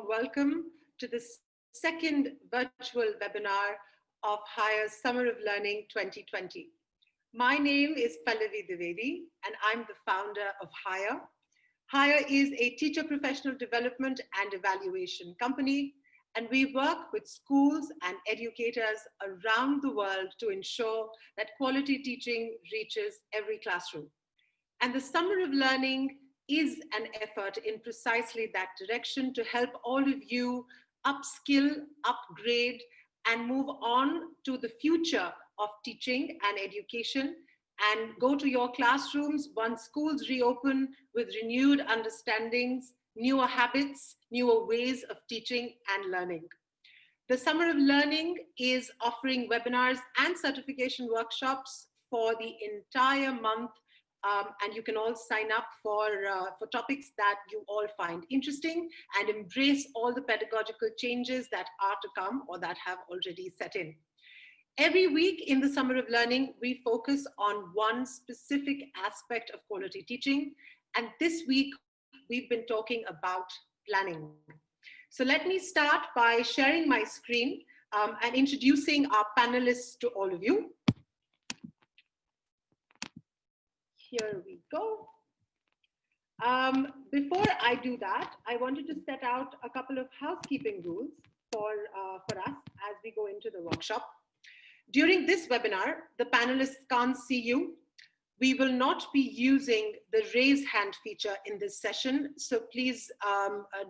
warm welcome to the second virtual webinar of Highr's Summer of Learning 2020. My name is Pallavi Dwivedi and I'm the founder of Highr. Highr is a teacher professional development and evaluation company, and we work with schools and educators around the world to ensure that quality teaching reaches every classroom. And the Summer of Learning is an effort in precisely that direction to help all of you upskill, upgrade, and move on to the future of teaching and education and go to your classrooms once schools reopen with renewed understandings, newer habits, newer ways of teaching and learning. The Summer of Learning is offering webinars and certification workshops for the entire month. And you can all sign up for topics that you all find interesting and embrace all the pedagogical changes that are to come or that have already set in. Every week in the Summer of Learning, we focus on one specific aspect of quality teaching. And this week, we've been talking about planning. So let me start by sharing my screen and introducing our panelists to all of you. Here we go. Before I do that, I wanted to set out a couple of housekeeping rules for us as we go into the workshop. During this webinar, the panelists can't see you. We will not be using the raise hand feature in this session, so please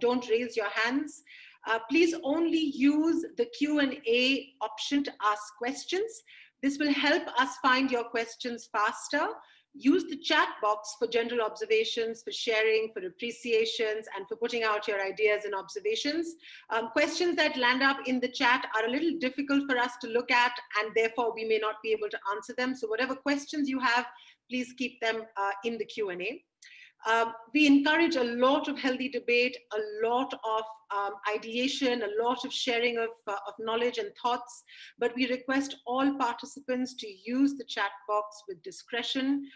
don't raise your hands. Please only use the Q&A option to ask questions. This will help us find your questions faster. Use the chat box for general observations, for sharing, for appreciations, and for putting out your ideas and observations. Questions that land up in the chat are a little difficult for us to look at, and therefore we may not be able to answer them. So whatever questions you have, please keep them in the Q&A. We encourage a lot of healthy debate, a lot of ideation, a lot of sharing of knowledge and thoughts, but we request all participants to use the chat box with discretion,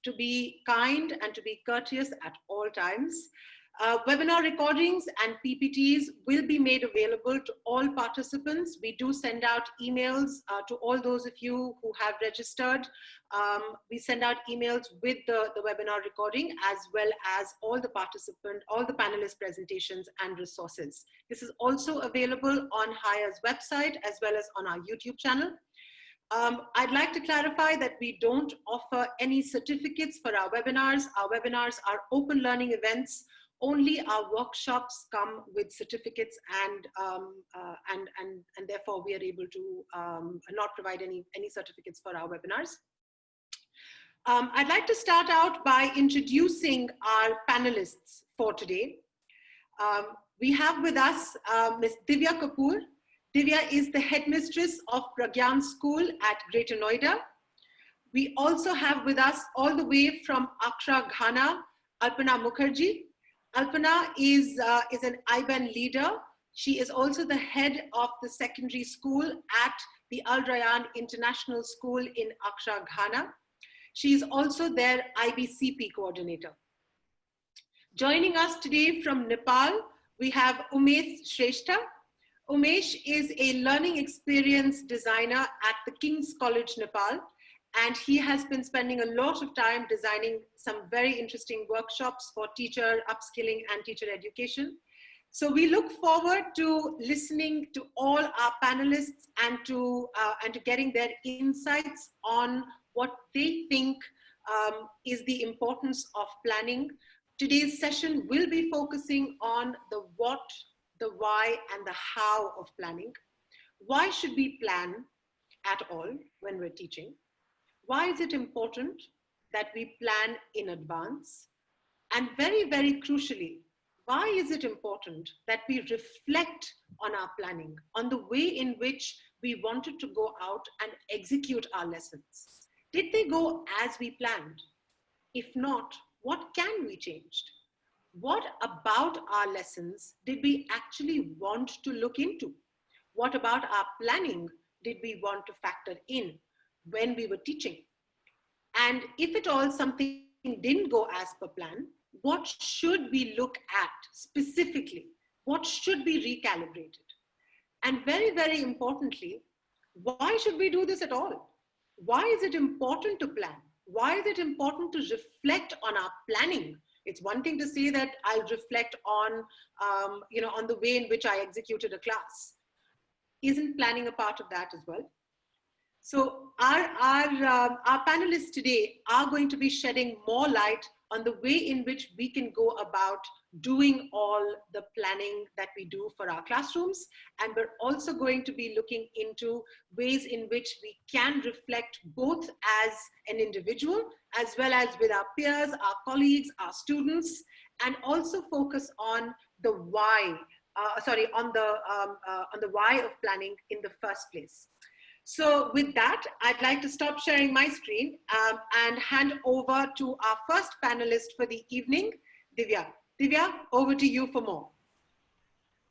to be kind and to be courteous at all times. Webinar recordings and PPTs will be made available to all participants. We do send out emails to all those of you who have registered. We send out emails with the webinar recording, as well as all the panelist presentations and resources. This is also available on Highr's website, as well as on our YouTube channel. I'd like to clarify that we don't offer any certificates for our webinars. Our webinars are open learning events. Only our workshops come with certificates, and therefore we are able to not provide any certificates for our webinars. I'd like to start out by introducing our panelists for today. We have with us Ms. Divya Kapoor. Divya is the headmistress of Pragyan School at Greater Noida. We also have with us, all the way from Accra, Ghana, Alpana Mukherjee. Alpana is an IBAN leader. She is also the head of the secondary school at the Al Rayyan International School in Accra, Ghana. She is also their IBCP coordinator. Joining us today from Nepal, we have Umesh Shrestha. Umesh is a learning experience designer at the King's College, Nepal. And he has been spending a lot of time designing some very interesting workshops for teacher upskilling and teacher education. So we look forward to listening to all our panelists and to getting their insights on what they think is the importance of planning. Today's session will be focusing on the what, the why, and the how of planning. Why should we plan at all when we're teaching? Why is it important that we plan in advance? And very, very crucially, why is it important that we reflect on our planning, on the way in which we wanted to go out and execute our lessons? Did they go as we planned? If not, what can we change? What about our lessons did we actually want to look into? What about our planning did we want to factor in when we were teaching? And if at all something didn't go as per plan, what should we look at specifically? what should be recalibrated? And very, very importantly, why should we do this at all? Why is it important to plan? Why is it important to reflect on our planning? It's one thing to say that I'll reflect on, on the way in which I executed a class. Isn't planning a part of that as well? So our panelists today are going to be shedding more light on the way in which we can go about doing all the planning that we do for our classrooms. And we're also going to be looking into ways in which we can reflect both as an individual, as well as with our peers, our colleagues, our students, and also focus on the why, on the why of planning in the first place. So with that, I'd like to stop sharing my screen and hand over to our first panelist for the evening, Divya. Divya, over to you for more.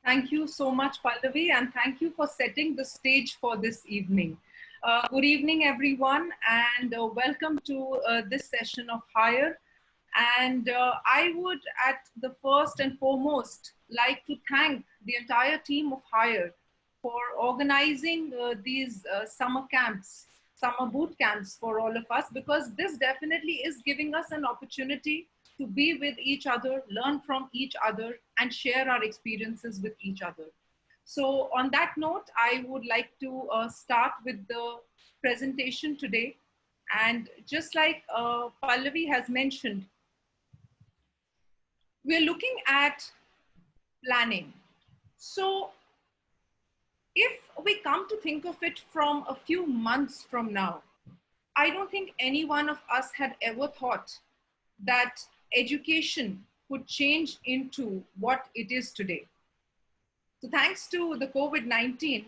Thank you so much, Pallavi, and thank you for setting the stage for this evening. Good evening, everyone, and welcome to this session of Highr. And I would, at the first and foremost, like to thank the entire team of Highr for organizing these summer camps, summer boot camps for all of us, because this definitely is giving us an opportunity to be with each other, learn from each other, and share our experiences with each other. So on that note, I would like to start with the presentation today. And just like Pallavi has mentioned, we're looking at planning. So if we come to think of it from a few months from now, I don't think any one of us had ever thought that education could change into what it is today. So thanks to the COVID-19,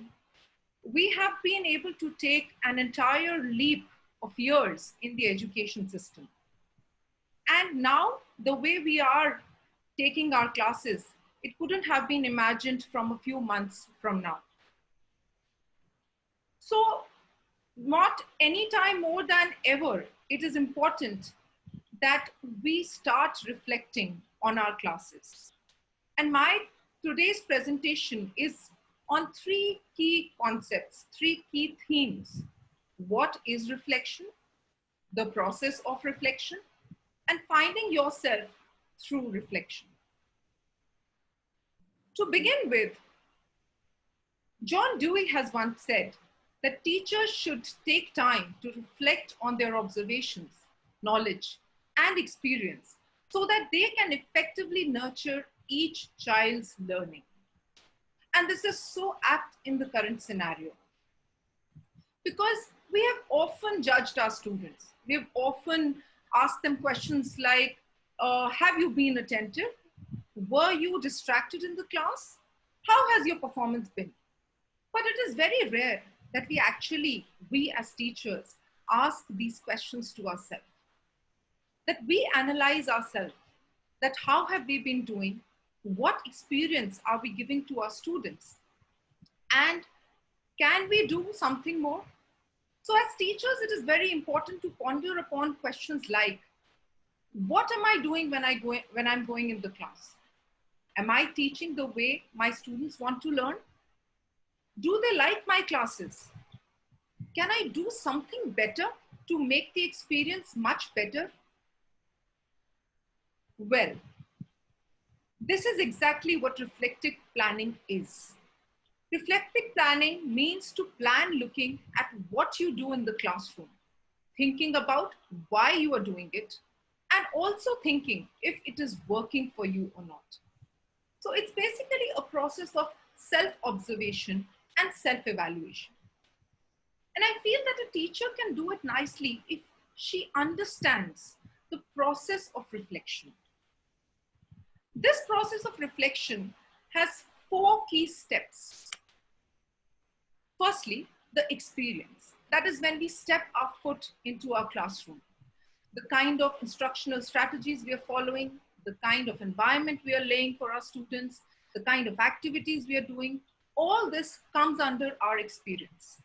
we have been able to take an entire leap of years in the education system. And now the way we are taking our classes, it couldn't have been imagined from a few months from now. So not any time more than ever, it is important that we start reflecting on our classes. And my today's presentation is on three key concepts, three key themes. What is reflection? The process of reflection, and finding yourself through reflection. To begin with, John Dewey has once said that teachers should take time to reflect on their observations, knowledge, and experience so that they can effectively nurture each child's learning. And this is so apt in the current scenario, because we have often judged our students. We have often asked them questions like, have you been attentive? Were you distracted in the class? How has your performance been? But it is very rare that we as teachers ask these questions to ourselves. That we analyze ourselves, that how have we been doing? What experience are we giving to our students? And can we do something more? So as teachers, it is very important to ponder upon questions like, what am I doing when I'm going in the class? Am I teaching the way my students want to learn? Do they like my classes? Can I do something better to make the experience much better? Well, this is exactly what reflective planning is. Reflective planning means to plan looking at what you do in the classroom, thinking about why you are doing it, and also thinking if it is working for you or not. So it's basically a process of self-observation and self-evaluation. And I feel that a teacher can do it nicely if she understands the process of reflection. This process of reflection has 4 key steps. Firstly, the experience. That is when we step our foot into our classroom. The kind of instructional strategies we are following, the kind of environment we are laying for our students, the kind of activities we are doing, all this comes under our experience.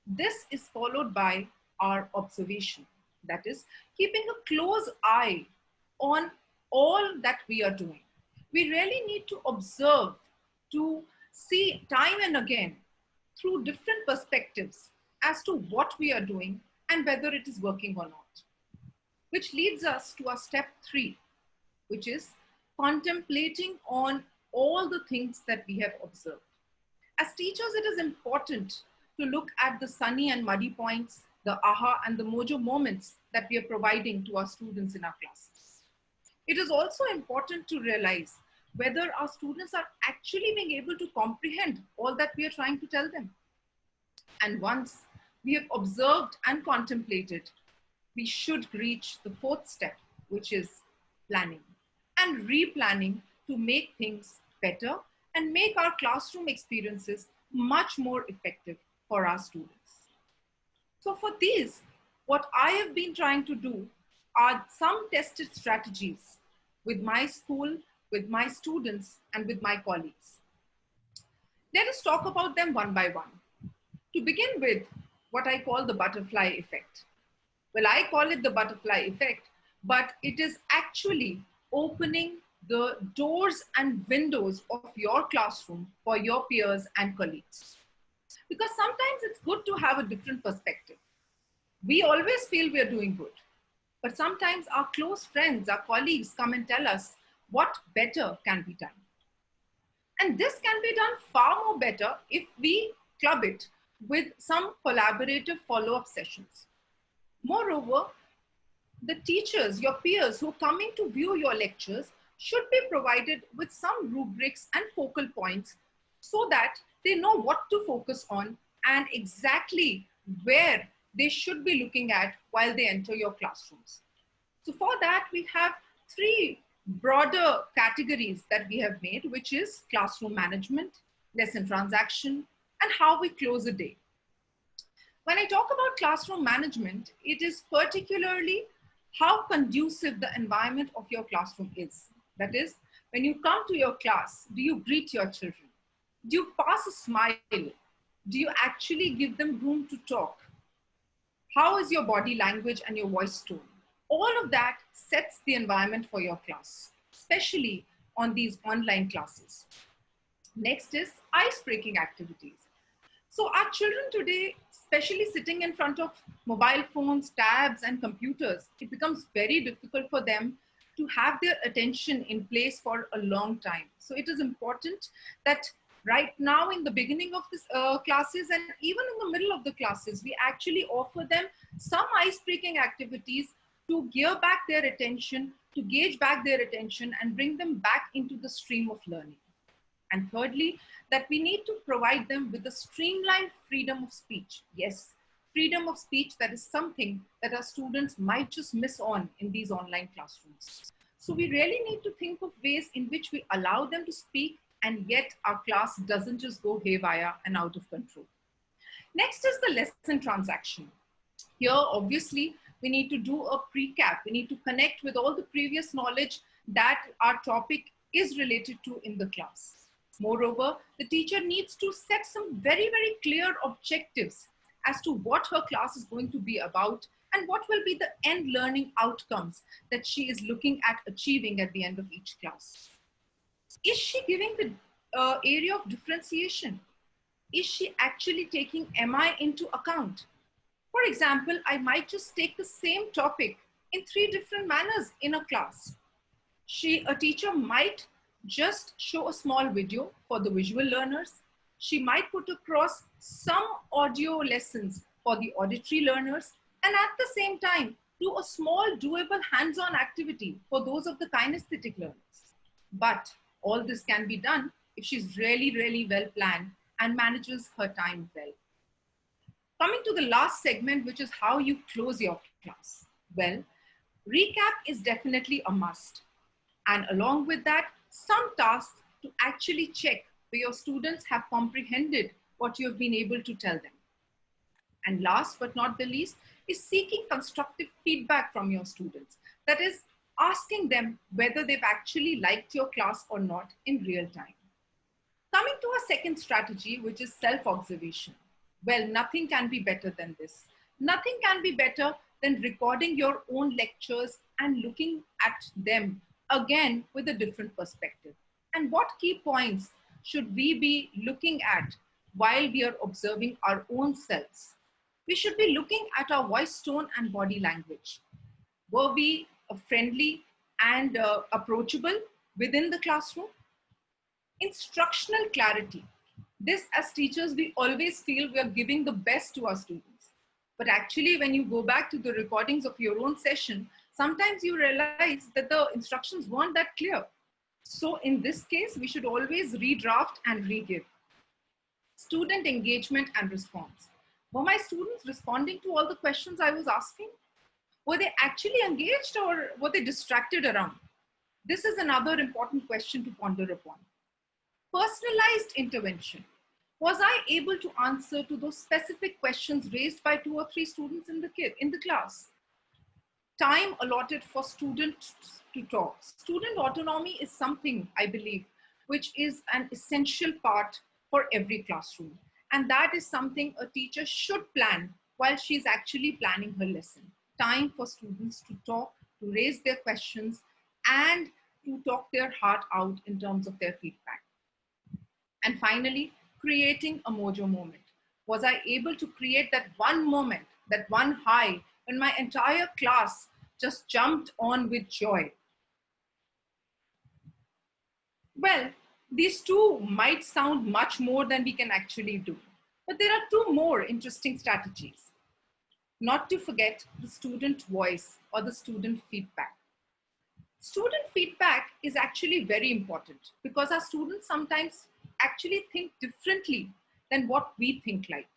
This is followed by our observation. That is, keeping a close eye on all that we are doing. We really need to observe, to see time and again through different perspectives as to what we are doing and whether it is working or not. Which leads us to our step 3, which is contemplating on all the things that we have observed. As teachers, it is important to look at the sunny and muddy points, the aha and the mojo moments that we are providing to our students in our classes. It is also important to realize whether our students are actually being able to comprehend all that we are trying to tell them. And once we have observed and contemplated, we should reach the 4th step, which is planning and replanning to make things better and make our classroom experiences much more effective for our students. So for these, what I have been trying to do are some tested strategies with my school, with my students, and with my colleagues. Let us talk about them one by one. To begin with, what I call the butterfly effect. Well, I call it the butterfly effect, but it is actually opening the doors and windows of your classroom for your peers and colleagues. Because sometimes it's good to have a different perspective. We always feel we are doing good, but sometimes our close friends, our colleagues come and tell us what better can be done. And this can be done far more better if we club it with some collaborative follow-up sessions. Moreover, the teachers, your peers who are coming to view your lectures should be provided with some rubrics and focal points so that they know what to focus on and exactly where they should be looking at while they enter your classrooms. So for that, we have 3 broader categories that we have made, which is classroom management, lesson transaction, and how we close a day. When I talk about classroom management, it is particularly how conducive the environment of your classroom is. That is, when you come to your class, do you greet your children? Do you pass a smile? Do you actually give them room to talk? How is your body language and your voice tone? All of that sets the environment for your class, especially on these online classes. Next is ice-breaking activities. So our children today, especially sitting in front of mobile phones, tabs, and computers, it becomes very difficult for them to have their attention in place for a long time. So it is important that right now in the beginning of this classes and even in the middle of the classes, we actually offer them some ice-breaking activities to gear back their attention, to gauge back their attention and bring them back into the stream of learning. And thirdly, that we need to provide them with a streamlined freedom of speech. Yes, freedom of speech, that is something that our students might just miss on in these online classrooms. So we really need to think of ways in which we allow them to speak and yet our class doesn't just go haywire and out of control. Next is the lesson transaction. Here, obviously, we need to do a recap. We need to connect with all the previous knowledge that our topic is related to in the class. Moreover, the teacher needs to set some very, very clear objectives as to what her class is going to be about and what will be the end learning outcomes that she is looking at achieving at the end of each class. Is she giving the area of differentiation? Is she actually taking MI into account? For example, I might just take the same topic in 3 different manners in a class. A teacher might just show a small video for the visual learners. She might put across some audio lessons for the auditory learners, and at the same time, do a small doable hands-on activity for those of the kinesthetic learners. But all this can be done if she's really, really well planned and manages her time well. Coming to the last segment, which is how you close your class. Well, recap is definitely a must. And along with that, some tasks to actually check where your students have comprehended what you have been able to tell them. And last but not the least is seeking constructive feedback from your students. That is, asking them whether they've actually liked your class or not in real time. Coming to our second strategy, which is self-observation. Well, nothing can be better than this. Nothing can be better than recording your own lectures and looking at them again with a different perspective. And what key points should we be looking at while we are observing our own selves? We should be looking at our voice tone and body language. Were we friendly and approachable within the classroom? Instructional clarity. This, as teachers, we always feel we are giving the best to our students. But actually, when you go back to the recordings of your own session, sometimes you realize that the instructions weren't that clear. So in this case, we should always redraft and re-give. Student engagement and response. Were my students responding to all the questions I was asking? Were they actually engaged, or were they distracted around? This is another important question to ponder upon. Personalized intervention. Was I able to answer to those specific questions raised by 2 or 3 students in the class? Time allotted for students to talk. Student autonomy is something, I believe, which is an essential part for every classroom. And that is something a teacher should plan while she's actually planning her lesson. Time for students to talk, to raise their questions, and to talk their heart out in terms of their feedback. And finally, creating a mojo moment. Was I able to create that one moment, that one high, when my entire class just jumped on with joy? Well, these two might sound much more than we can actually do, but there are 2 more interesting strategies. Not to forget the student voice or the student feedback. Student feedback is actually very important because our students sometimes actually think differently than what we think like.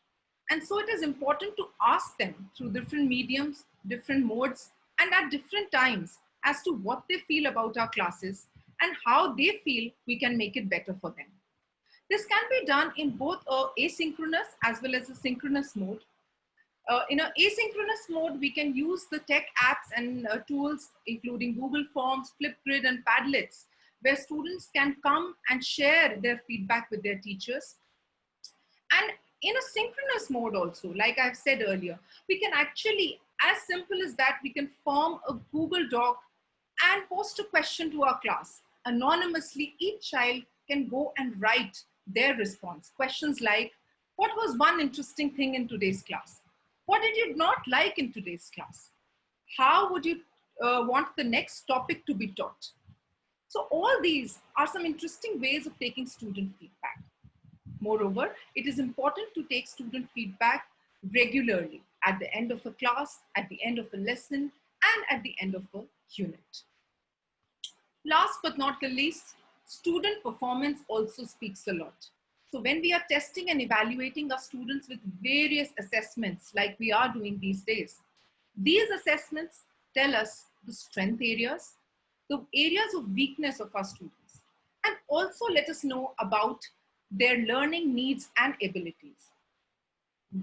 And so it is important to ask them through different mediums, different modes, and at different times as to what they feel about our classes and how they feel we can make it better for them. This can be done in both asynchronous as well as a synchronous mode. In an asynchronous mode, we can use the tech apps and tools, including Google Forms, Flipgrid, and Padlets, where students can come and share their feedback with their teachers. And in a synchronous mode also, like I've said earlier, we can actually, as simple as that, we can form a Google Doc and post a question to our class. Anonymously, each child can go and write their response. Questions like, what was one interesting thing in today's class? What did you not like in today's class? How would you want the next topic to be taught? So all these are some interesting ways of taking student feedback. Moreover, it is important to take student feedback regularly at the end of a class, at the end of a lesson, and at the end of a unit. Last but not the least, student performance also speaks a lot. So when we are testing and evaluating our students with various assessments like we are doing these days, these assessments tell us the strength areas, the areas of weakness of our students, and also let us know about their learning needs and abilities.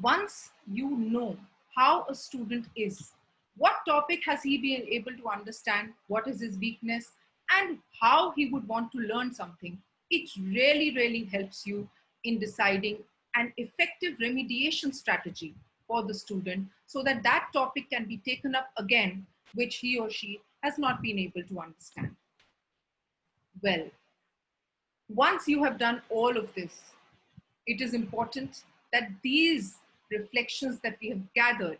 Once you know how a student is, what topic has he been able to understand, what is his weakness, and how he would want to learn something, it really, really helps you in deciding an effective remediation strategy for the student so that that topic can be taken up again, which he or she has not been able to understand. Well, once you have done all of this, it is important that these reflections that we have gathered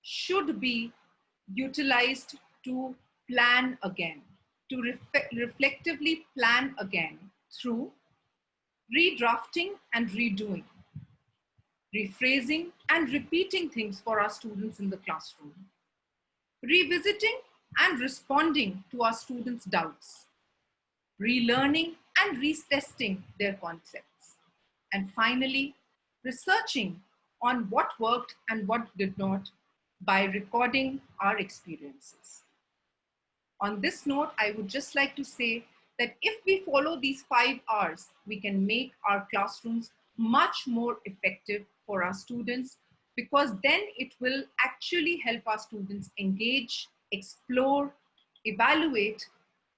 should be utilized to plan again, to reflectively plan again through redrafting and redoing, rephrasing and repeating things for our students in the classroom, revisiting and responding to our students' doubts, relearning and retesting their concepts, and finally, researching on what worked and what did not by recording our experiences. On this note, I would just like to say that if we follow these 5 R's, we can make our classrooms much more effective for our students, because then it will actually help our students engage, explore, evaluate,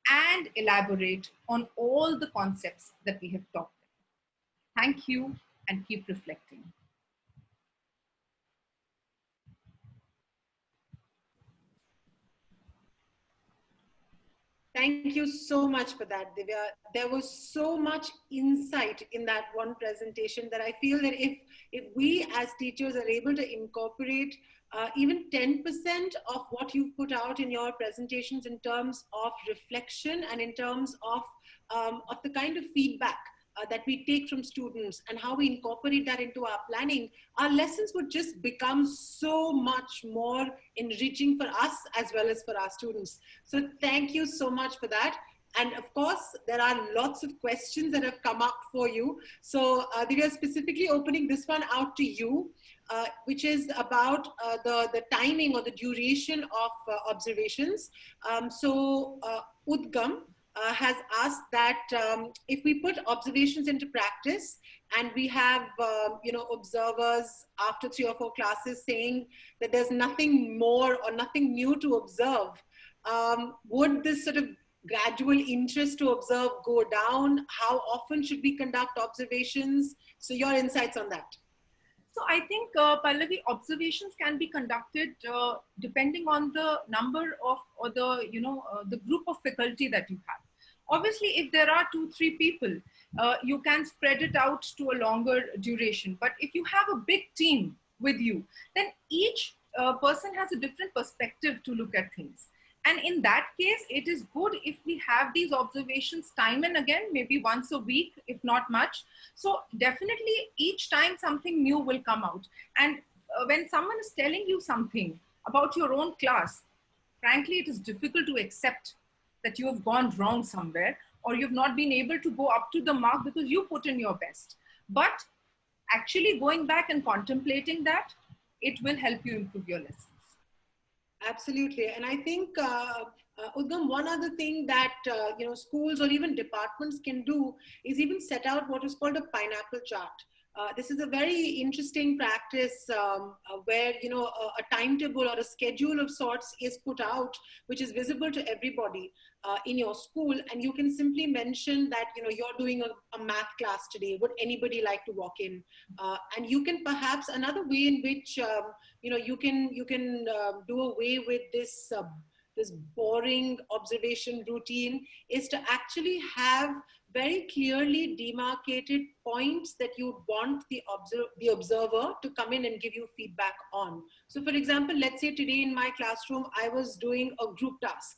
and elaborate on all the concepts that we have taught them. Thank you, and keep reflecting. Thank you so much for that, Divya. There was so much insight in that one presentation that I feel that if we as teachers are able to incorporate even 10% of what you've put out in your presentations in terms of reflection and in terms of the kind of feedback that we take from students and how we incorporate that into our planning, our lessons would just become so much more enriching for us as well as for our students. So thank you so much for that. And of course, there are lots of questions that have come up for you. So we are specifically opening this one out to you, which is about the timing or the duration of observations. Udgam has asked that if we put observations into practice and we have observers after 3 or 4 classes saying that there's nothing more or nothing new to observe, would this sort of gradual interest to observe go down? How often should we conduct observations? So your insights on that. So I think, Pallavi, observations can be conducted depending on the number of, or the group of faculty that you have. Obviously, if there are 2-3 people, you can spread it out to a longer duration. But if you have a big team with you, then each person has a different perspective to look at things. And in that case, it is good if we have these observations time and again, maybe once a week, if not much. So definitely each time something new will come out. And when someone is telling you something about your own class, frankly, it is difficult to accept that you have gone wrong somewhere or you've not been able to go up to the mark because you put in your best. But actually going back and contemplating that, it will help you improve your lessons. Absolutely. And I think, Udgam, one other thing that schools or even departments can do is even set out what is called a pineapple chart. This is a very interesting practice where a timetable or a schedule of sorts is put out, which is visible to everybody in your school, and you can simply mention that you're doing a math class today. Would anybody like to walk in? And you can perhaps, another way in which you can do away with this boring observation routine is to actually have very clearly demarcated points that you want the observer to come in and give you feedback on. So for example, let's say today in my classroom, I was doing a group task.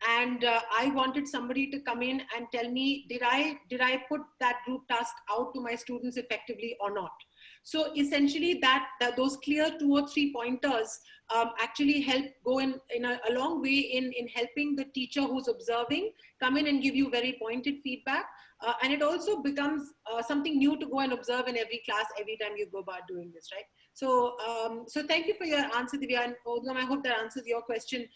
And I wanted somebody to come in and tell me, did I put that group task out to my students effectively or not? So essentially those clear 2 or 3 pointers actually help go in a long way in helping the teacher who's observing come in and give you very pointed feedback. And it also becomes something new to go and observe in every class every time you go about doing this, right? So, so thank you for your answer, Divya, and Udgam, I hope that answers your question.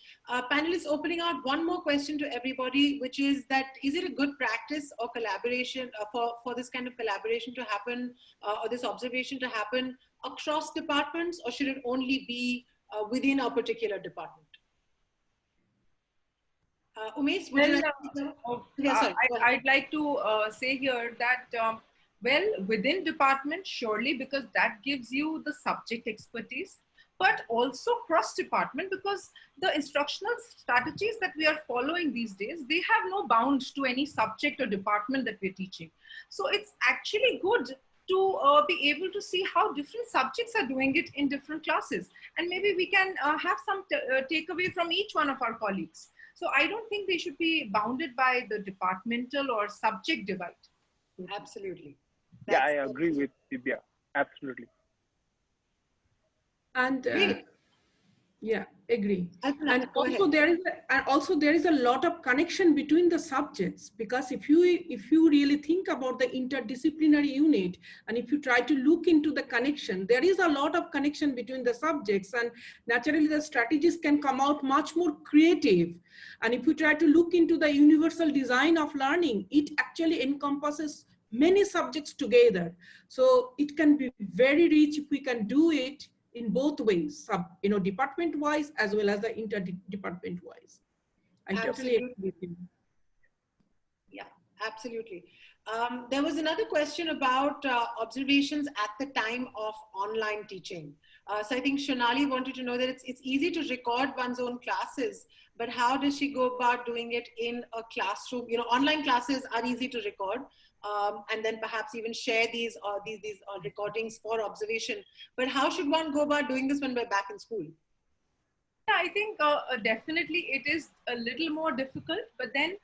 Panelists, opening out one more question to everybody, which is that, is it a good practice or collaboration for this kind of collaboration to happen or this observation to happen across departments, or should it only be within a particular department? Umesh, would you like to yeah, sorry, I'd like to say here that well, within department, surely, because that gives you the subject expertise, but also cross department, because the instructional strategies that we are following these days, they have no bound to any subject or department that we're teaching. So it's actually good to be able to see how different subjects are doing it in different classes. And maybe we can have some takeaway from each one of our colleagues. So I don't think they should be bounded by the departmental or subject divide. Absolutely. Yeah, I agree with Divya. Absolutely. And yeah, agree. And also there is a lot of connection between the subjects, because if you really think about the interdisciplinary unit, and if you try to look into the connection, there is a lot of connection between the subjects, and naturally the strategies can come out much more creative. And if you try to look into the universal design of learning, it actually encompasses many subjects together. So it can be very rich if we can do it in both ways, department wise as well as the interdepartment wise. I totally agree with you. Yeah, absolutely. There was another question about observations at the time of online teaching. So I think Shonali wanted to know that it's easy to record one's own classes, but how does she go about doing it in a classroom? You know, online classes are easy to record, and then perhaps even share these recordings for observation. But how should one go about doing this when we're back in school? Yeah, I think definitely it is a little more difficult, but then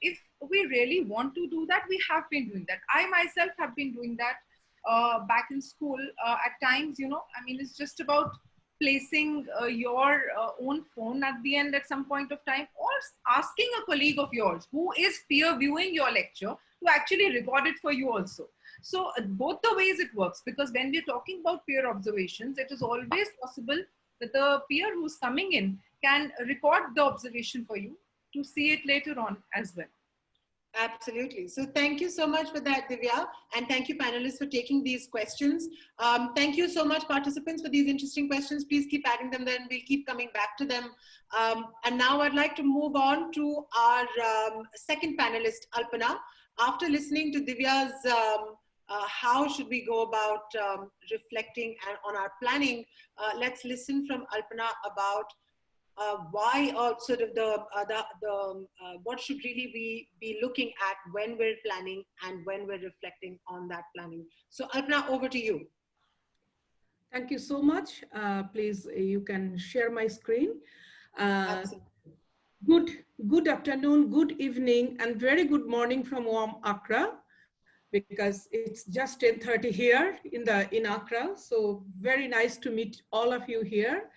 if we really want to do that, we have been doing that. I myself have been doing that back in school. At times, you know, I mean, it's just about placing your own phone at the end at some point of time, or asking a colleague of yours who is peer viewing your lecture to actually record it for you also. So both the ways it works, because when we're talking about peer observations, it is always possible that the peer who's coming in can record the observation for you to see it later on as well. Absolutely. So thank you so much for that, Divya. And thank you, panelists, for taking these questions. Thank you so much, participants, for these interesting questions. Please keep adding them there, and we'll keep coming back to them. And now I'd like to move on to our second panelist, Alpana. After listening to Divya's how should we go about reflecting on our planning, let's listen from Alpana about why, or sort of what should really we be looking at when we're planning and when we're reflecting on that planning. So Alpana, over to you. Thank you so much. Please, you can share my screen. Good afternoon, good evening, and very good morning from warm Accra, because it's just 10:30 here in Accra. So very nice to meet all of you here.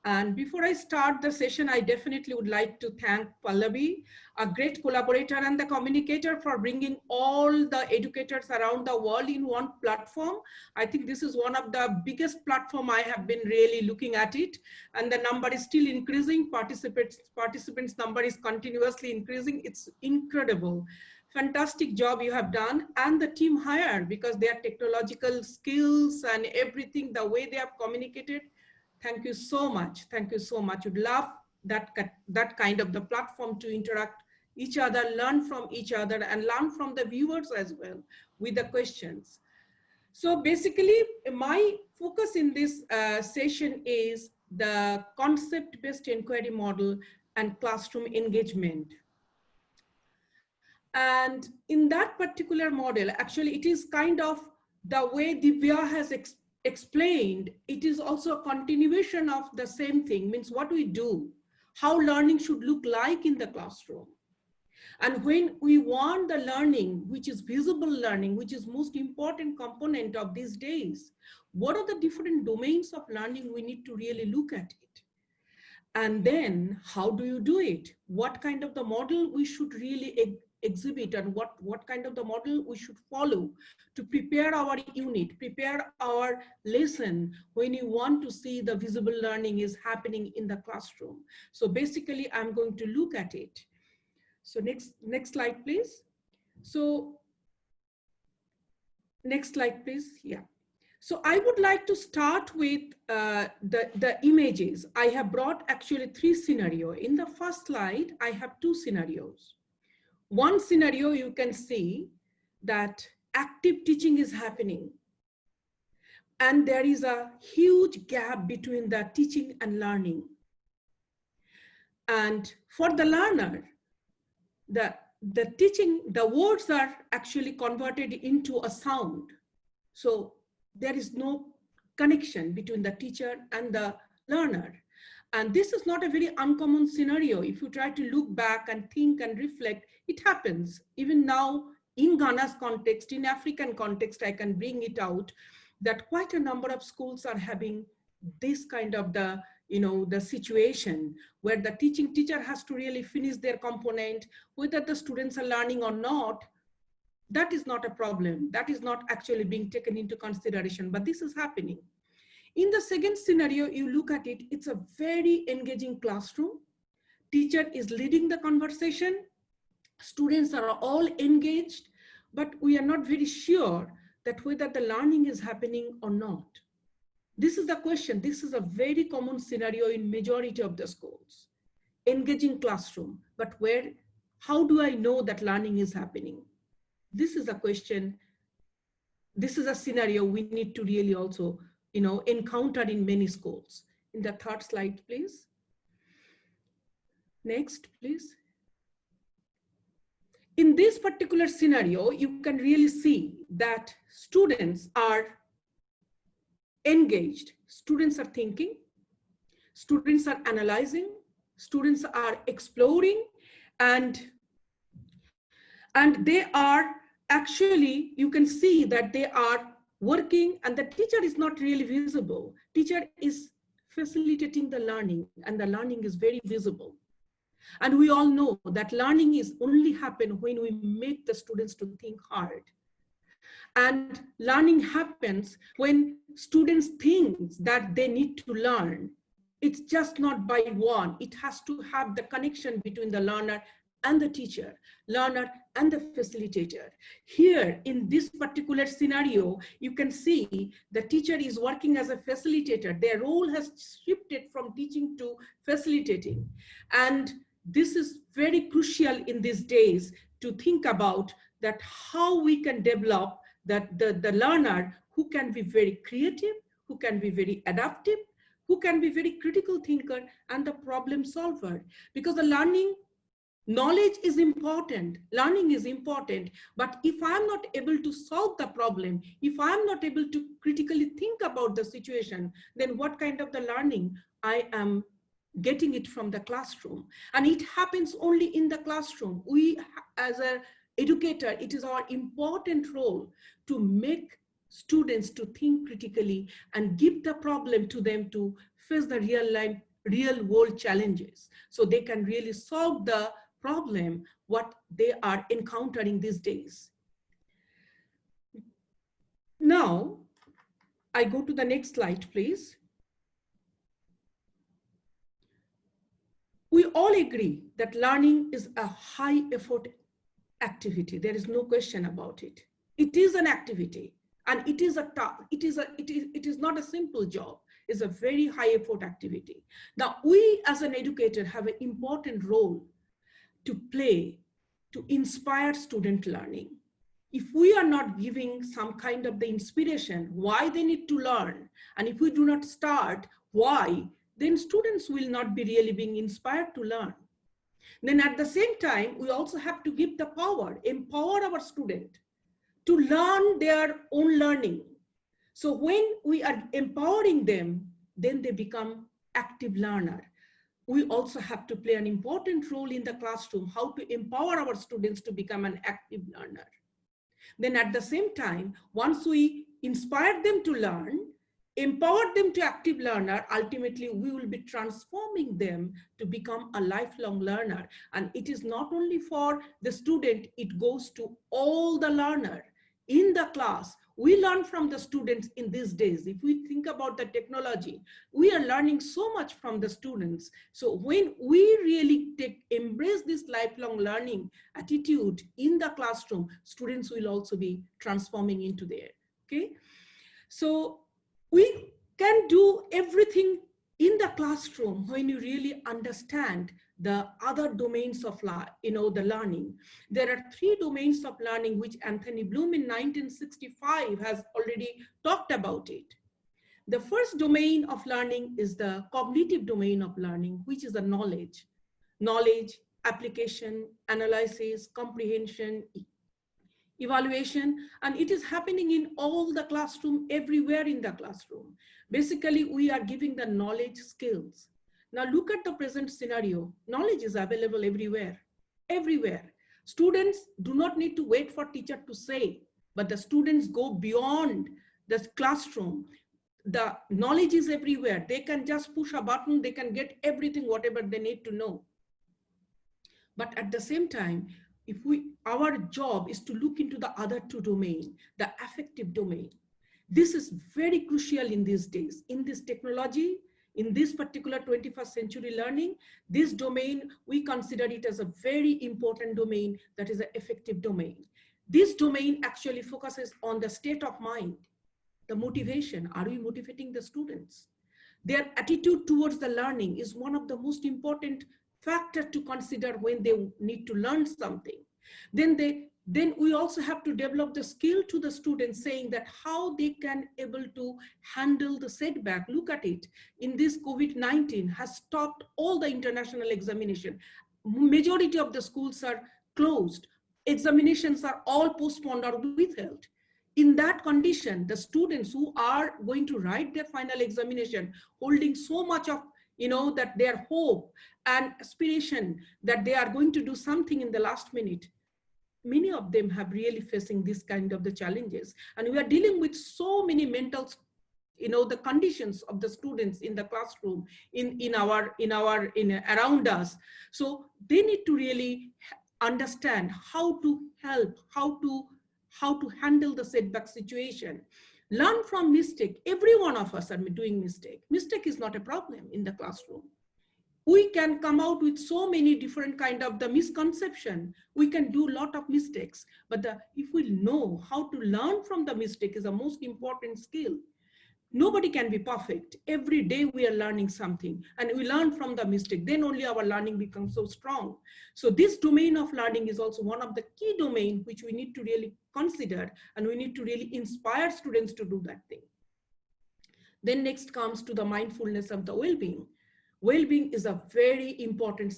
And before I start the session, I definitely would like to thank Pallavi, a great collaborator and the communicator, for bringing all the educators around the world in one platform. I think this is one of the biggest platform I have been really looking at it. And the number is still increasing. Participants number is continuously increasing. It's incredible. Fantastic job you have done, and the team Highr, because their technological skills and everything, the way they have communicated. Thank you so much. Thank you so much. Would love that kind of the platform to interact each other, learn from each other, and learn from the viewers as well with the questions. So basically, my focus in this session is the concept-based inquiry model and classroom engagement. And in that particular model, actually, it is kind of the way Divya has explained. It is also a continuation of the same thing, means what we do, how learning should look like in the classroom. And when we want the learning, which is visible learning, which is most important component of these days, what are the different domains of learning we need to really look at it? And then how do you do it? What kind of the model we should really exhibit, and what kind of the model we should follow to prepare our unit, prepare our lesson when you want to see the visible learning is happening in the classroom. So basically, I'm going to look at it. So next slide, please. So next slide, please. Yeah. So I would like to start with the images. I have brought actually 3 scenarios. In the first slide, I have 2 scenarios. One scenario, you can see that active teaching is happening, and there is a huge gap between the teaching and learning. And for the learner, the teaching, the words are actually converted into a sound. So there is no connection between the teacher and the learner. And this is not a very uncommon scenario. If you try to look back and think and reflect, it happens. Even now, in Ghana's context, in African context, I can bring it out that quite a number of schools are having this kind of the situation where the teacher has to really finish their component, whether the students are learning or not. That is not a problem. That is not actually being taken into consideration, but this is happening. In the second scenario, you look at it, it's a very engaging classroom. Teacher is leading the conversation. Students are all engaged, but we are not very sure that whether the learning is happening or not. This is the question. This is a very common scenario in majority of the schools. Engaging classroom, but how do I know that learning is happening? this is a question, this is a scenario we need to really also, encounter in many schools. In the third slide, please. Next, please. In this particular scenario, you can really see that students are engaged. Students are thinking, students are analyzing, students are exploring, and they are actually, you can see that they are working, and the teacher is not really visible. Teacher is facilitating the learning, and the learning is very visible. And we all know that learning is only happen when we make the students to think hard. And learning happens when students think that they need to learn. It's just not by one. It has to have the connection between the learner and the teacher, learner and the facilitator. Here in this particular scenario, you can see the teacher is working as a facilitator. Their role has shifted from teaching to facilitating. And this is very crucial in these days to think about that how we can develop that the learner who can be very creative, who can be very adaptive, who can be very critical thinker and the problem solver. Because the knowledge is important, learning is important, but if I'm not able to solve the problem, if I'm not able to critically think about the situation, then what kind of the learning I am getting it from the classroom? And it happens only in the classroom. We as an educator, it is our important role to make students to think critically and give the problem to them to face the real world challenges, so they can really solve the problem what they are encountering these days. Now, I go to the next slide, please. We all agree that learning is a high effort activity. There is no question about it. It is an activity, and it is a task. It is not a simple job. It's a very high effort activity. Now, we as an educator have an important role to play to inspire student learning. If we are not giving some kind of the inspiration why they need to learn, and if we do not start why, then students will not be really being inspired to learn. Then at the same time, we also have to give the power, empower our student to learn their own learning. So when we are empowering them, then they become active learner. We also have to play an important role in the classroom, how to empower our students to become an active learner. Then at the same time, once we inspire them to learn, empower them to active learner, ultimately we will be transforming them to become a lifelong learner. And it is not only for the student, it goes to all the learner in the class. We learn from the students in these days. If we think about the technology, we are learning so much from the students. So when we really embrace this lifelong learning attitude in the classroom, students will also be transforming into there, okay? So we can do everything in the classroom when you really understand the other domains of the learning. There are 3 domains of learning which Anthony Bloom in 1965 has already talked about it. The first domain of learning is the cognitive domain of learning, which is the knowledge, application, analysis, comprehension, evaluation, and it is happening in all the classroom, everywhere in the classroom. Basically, we are giving the knowledge skills. Now look at the present scenario. Knowledge is available everywhere, everywhere. Students do not need to wait for teacher to say, but the students go beyond the classroom. The knowledge is everywhere. They can just push a button, they can get everything, whatever they need to know. But at the same time, our job is to look into the other 2 domains, the affective domain. This is very crucial in these days. In this technology, in this particular 21st century learning, this domain, we consider it as a very important domain, that is an affective domain. This domain actually focuses on the state of mind, the motivation. Are we motivating the students? Their attitude towards the learning is one of the most important factor to consider when they need to learn something. Then then we also have to develop the skill to the students, saying that how they can able to handle the setback. Look at it, in this COVID-19 has stopped all the international examination. Majority of the schools are closed. Examinations are all postponed or withheld. In that condition, the students who are going to write their final examination, holding so much of, that their hope and aspiration that they are going to do something in the last minute, many of them have really facing this kind of the challenges. And we are dealing with so many mental, the conditions of the students in the classroom, around us. So they need to really understand how to help, how to handle the setback situation. Learn from mistake. Every one of us are doing mistake. Mistake is not a problem in the classroom. We can come out with so many different kind of the misconception. We can do a lot of mistakes, but if we know how to learn from the mistake is the most important skill. Nobody can be perfect. Every day we are learning something, and we learn from the mistake. Then only our learning becomes so strong. So this domain of learning is also one of the key domain which we need to really consider, and we need to really inspire students to do that thing. Then next comes to the mindfulness of the well-being. Well-being is a very important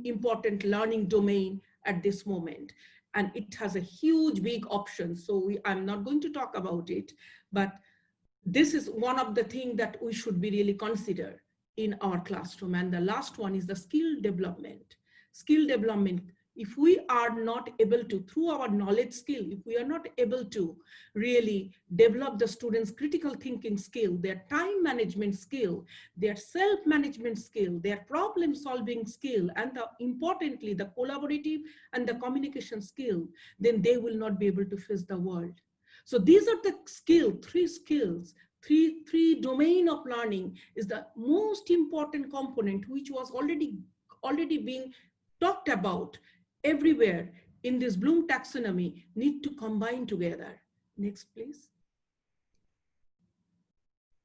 important learning domain at this moment. And it has a huge, big option. So I'm not going to talk about it, but this is one of the things that we should be really consider in our classroom. And the last one is the skill development. Skill development, if we are not able to, through our knowledge skill, if we are not able to really develop the students' critical thinking skill, their time management skill, their self-management skill, their problem-solving skill, and importantly, the collaborative and the communication skill, then they will not be able to face the world. So these are the three skills, three domain of learning is the most important component, which was already being talked about everywhere in this Bloom taxonomy, need to combine together. Next, please.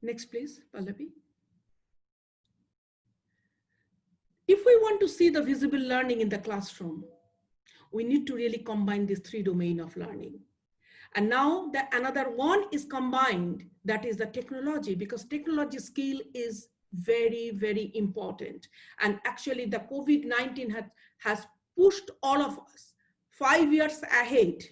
Next, please, Pallavi. If we want to see the visible learning in the classroom, we need to really combine these three domains of learning. And now another one is combined, that is the technology, because technology skill is very, very important. And actually the COVID-19 has pushed all of us 5 years ahead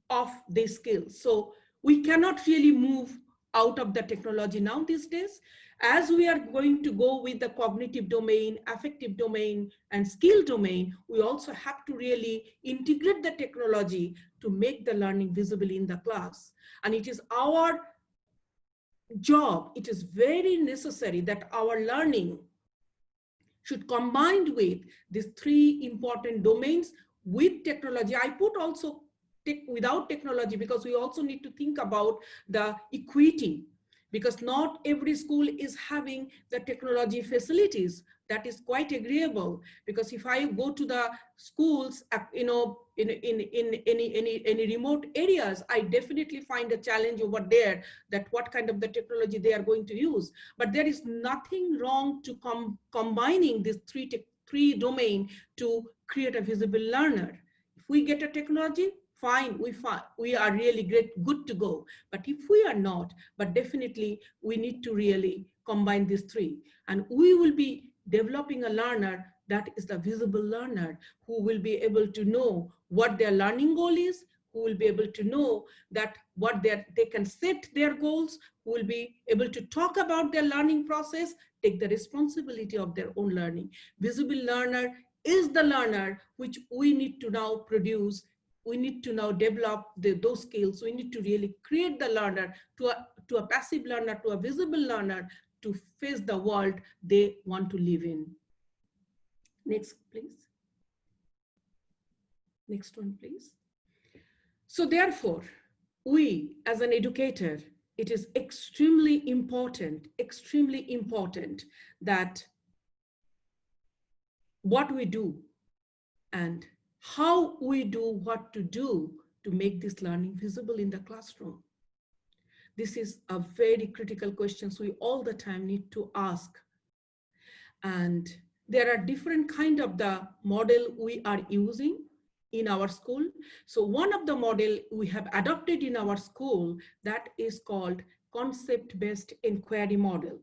of these skills. So we cannot really move out of the technology now these days. As we are going to go with the cognitive domain, affective domain, and skill domain, we also have to really integrate the technology to make the learning visible in the class. And it is our job, it is very necessary that our learning should combine with these three important domains with technology. I put also without technology, because we also need to think about the equity, because not every school is having the technology facilities. That is quite agreeable, because if I go to the schools, in any remote areas, I definitely find a challenge over there that what kind of the technology they are going to use. But there is nothing wrong to combining these three domain to create a visible learner. If we get a technology, fine, we are really good to go. But if we are not, but definitely we need to really combine these three. And we will be developing a learner that is the visible learner, who will be able to know what their learning goal is, who will be able to know that they can set their goals, who will be able to talk about their learning process, take the responsibility of their own learning. Visible learner is the learner which we need to now produce. We need to now develop those skills. We need to really create the learner to a passive learner, to a visible learner, to face the world they want to live in. Next, please. Next one, please. So therefore, we as an educator, it is extremely important that what we do and how we do what to do to make this learning visible in the classroom. This is a very critical question we all the time need to ask. And there are different kind of the model we are using. in our school. So one of the model we have adopted in our school that is called concept-based inquiry model.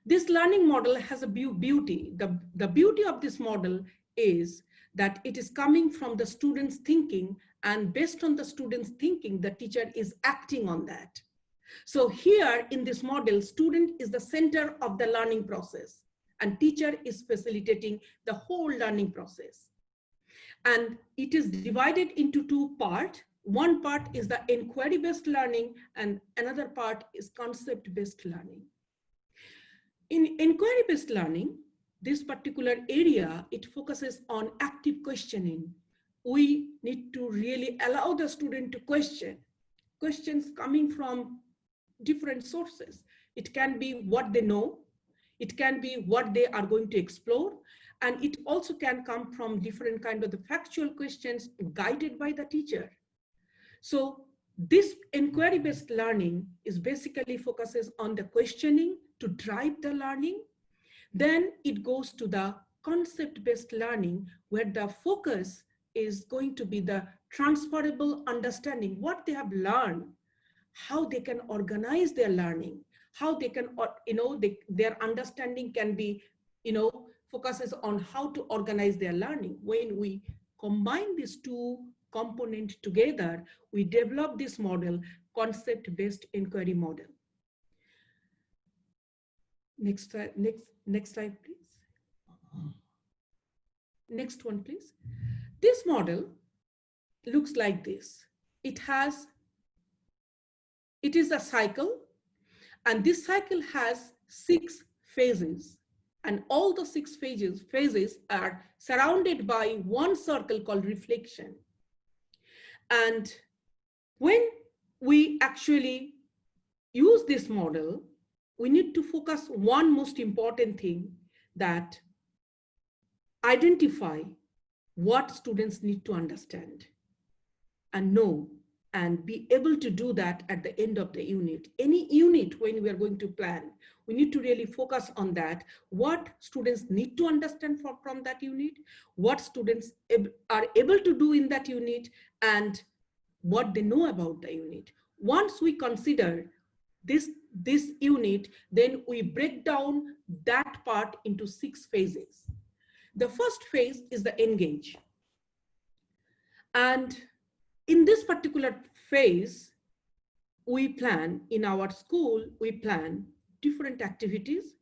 This learning model has a beauty. The beauty of this model is that it is coming from the student's thinking, and based on the student's thinking, the teacher is acting on that. So here in this model, student is the center of the learning process and teacher is facilitating the whole learning process. And it is divided into two parts. One part is the inquiry-based learning and another part is concept-based learning. In inquiry-based learning, this particular area, it focuses on active questioning. We need to really allow the student to question. Questions coming from different sources. It can be what they know, it can be what they are going to explore, and it also can come from different kind of the factual questions guided by the teacher. So this inquiry-based learning is basically focuses on the questioning to drive the learning. Then it goes to the concept-based learning where the focus is going to be the transferable understanding, what they have learned, how they can organize their learning, how they can, their understanding can be, focuses on how to organize their learning. When we combine these two components together, we develop this model, concept-based inquiry model. Next slide, please. Next one, please. This model looks like this. It is a cycle, and this cycle has 6 phases, and all the 6 phases are surrounded by one circle called reflection. And when we actually use this model, we need to focus one most important thing, that identify what students need to understand and know, and be able to do that at the end of the unit. Any unit, when we are going to plan, we need to really focus on that, what students need to understand from that unit, what students are able to do in that unit, and what they know about the unit. Once we consider this unit, then we break down that part into 6 phases. The first phase is the engage. And in this particular phase, we plan, in our school, we plan different activities.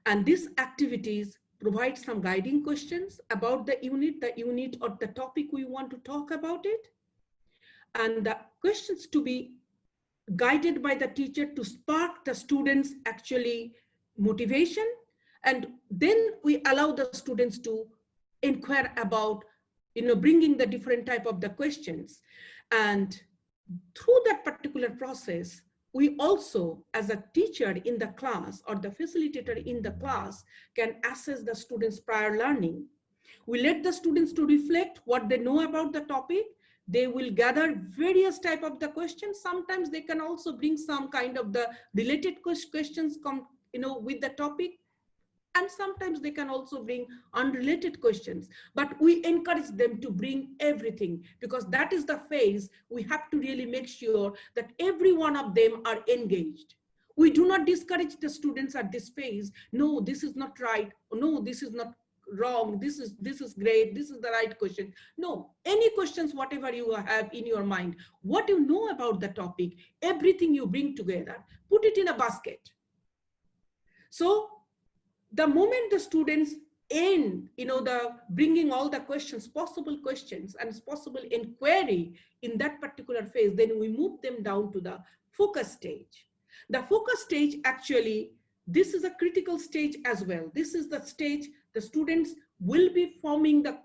And these activities provide some guiding questions about the unit or the topic we want to talk about it. And the questions to be guided by the teacher to spark the students' actually motivation. And then we allow the students to inquire about, bringing the different type of the questions. And through that particular process, we also, as a teacher in the class or the facilitator in the class, can assess the students' prior learning. We let the students to reflect what they know about the topic. They will gather various type of the questions. Sometimes they can also bring some kind of the related questions with the topic. And sometimes they can also bring unrelated questions, but we encourage them to bring everything, because that is the phase we have to really make sure that every one of them are engaged. We do not discourage the students at this phase. No, this is not right. No, this is not wrong. This is great. This is the right question. No, any questions, whatever you have in your mind, what you know about the topic, everything you bring together, put it in a basket. So the moment the students end, the bringing all the questions, possible questions and possible inquiry in that particular phase, then we move them down to the focus stage. The focus stage, actually, this is a critical stage as well. This is the stage the students will be forming the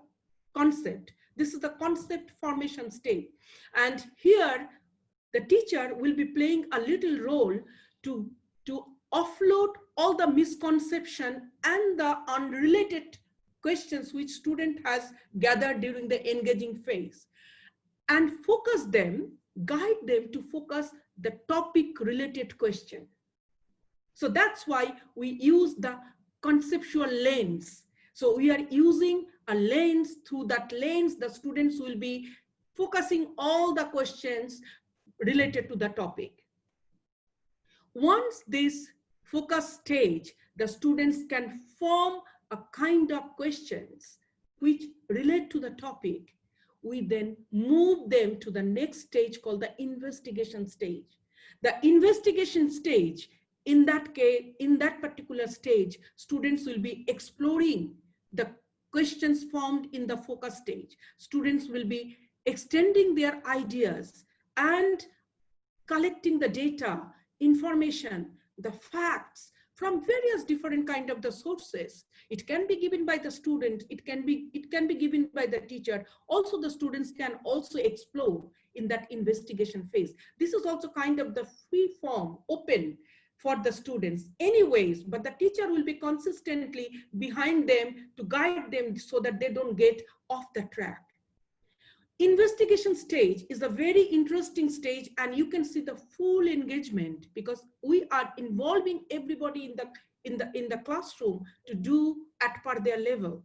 concept. This is the concept formation stage. And here, the teacher will be playing a little role to offload all the misconception and the unrelated questions which student has gathered during the engaging phase, and focus them, guide them to focus the topic related question. So that's why we use the conceptual lens. So we are using a lens. Through that lens, the students will be focusing all the questions related to the topic. Once this focus stage, the students can form a kind of questions which relate to the topic. We then move them to the next stage called the investigation stage. The investigation stage, in that case, in that particular stage, students will be exploring the questions formed in the focus stage. Students will be extending their ideas and collecting the data, information, the facts from various different kind of the sources. It can be given by the student, it can be given by the teacher. Also, the students can also explore in that investigation phase. This is also kind of the free form, open for the students anyways, but the teacher will be consistently behind them to guide them so that they don't get off the track. Investigation stage is a very interesting stage, and you can see the full engagement because we are involving everybody in the classroom to do at per their level.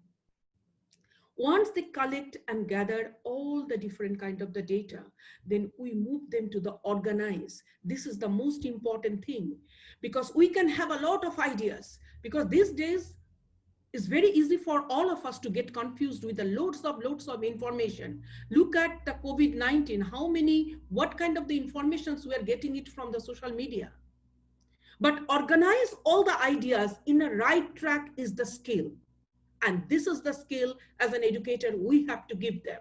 Once they collect and gather all the different kind of the data, then we move them to the organize. This is the most important thing because we can have a lot of ideas, because these days it's very easy for all of us to get confused with the loads of information. Look at the COVID-19, what kind of the informations we are getting it from the social media. But organize all the ideas in a right track is the skill. And this is the skill as an educator we have to give them.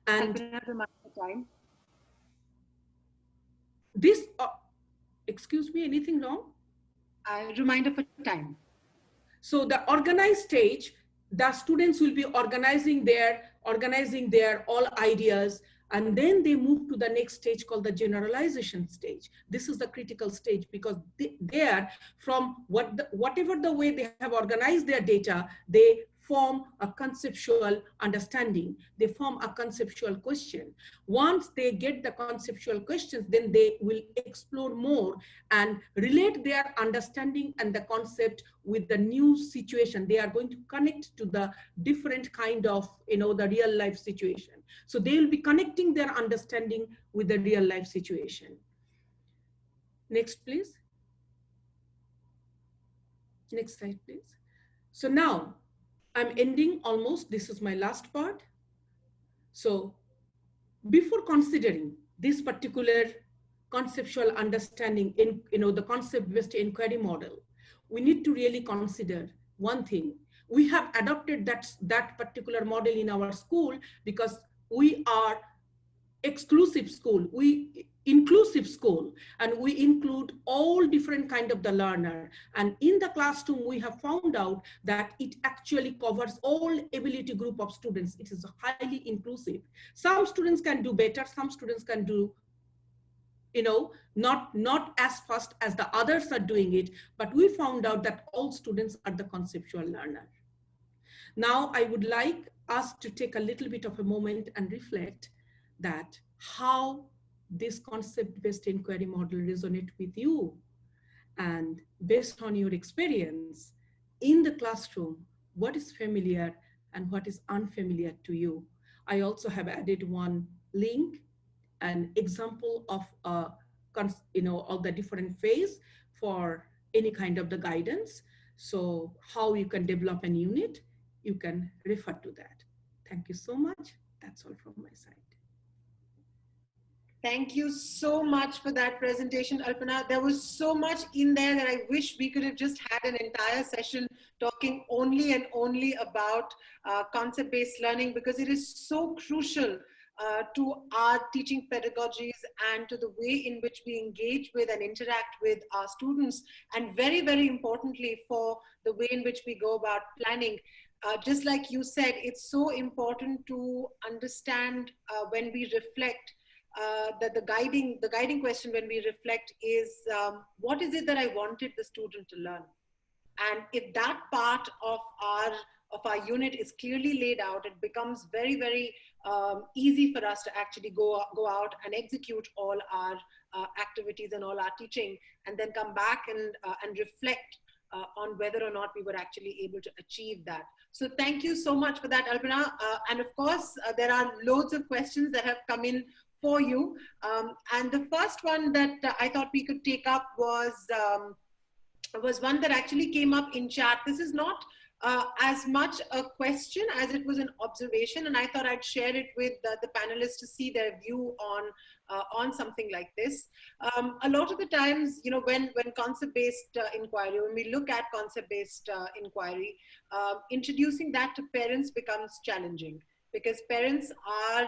And this, excuse me, anything wrong? Reminder for time. So the organized stage, the students will be organizing their all ideas, and then they move to the next stage called the generalization stage. This is the critical stage because they are from whatever the way they have organized their data, they form a conceptual understanding. They form a conceptual question. Once they get the conceptual questions, then they will explore more and relate their understanding and the concept with the new situation. They are going to connect to the different kind of, the real life situation. So they will be connecting their understanding with the real life situation. Next, please. Next slide, please. So now I'm ending almost. This is my last part. So before considering this particular conceptual understanding in the concept-based inquiry model, we need to really consider one thing. We have adopted that particular model in our school because we are exclusive school, inclusive school, and we include all different kind of the learner. And in the classroom, we have found out that it actually covers all ability group of students. It is highly inclusive. Some students can do better, some students can do not as fast as the others are doing it, but we found out that all students are the conceptual learner. Now, I would like us to take a little bit of a moment and reflect that how this concept-based inquiry model resonate with you, and based on your experience in the classroom, what is familiar and what is unfamiliar to you. I also have added one link, an example of all the different phase for any kind of the guidance. So how you can develop an unit, you can refer to that. Thank you so much. That's all from my side. Thank you so much for that presentation, Alpana. There was so much in there that I wish we could have just had an entire session talking only and only about concept-based learning, because it is so crucial to our teaching pedagogies and to the way in which we engage with and interact with our students, and very, very importantly for the way in which we go about planning. Just like you said, it's so important to understand when we reflect that the guiding question when we reflect is what is it that I wanted the student to learn? And if that part of our unit is clearly laid out, it becomes very, very easy for us to actually go out and execute all our activities and all our teaching, and then come back and reflect on whether or not we were actually able to achieve that. So thank you so much for that, Alpana. And of course, there are loads of questions that have come in for you. And the first one that I thought we could take up was one that actually came up in chat. This is not as much a question as it was an observation, and I thought I'd share it with the panelists to see their view on something like this. A lot of the times, you know, when concept-based inquiry, when we look at concept-based inquiry, introducing that to parents becomes challenging, because parents are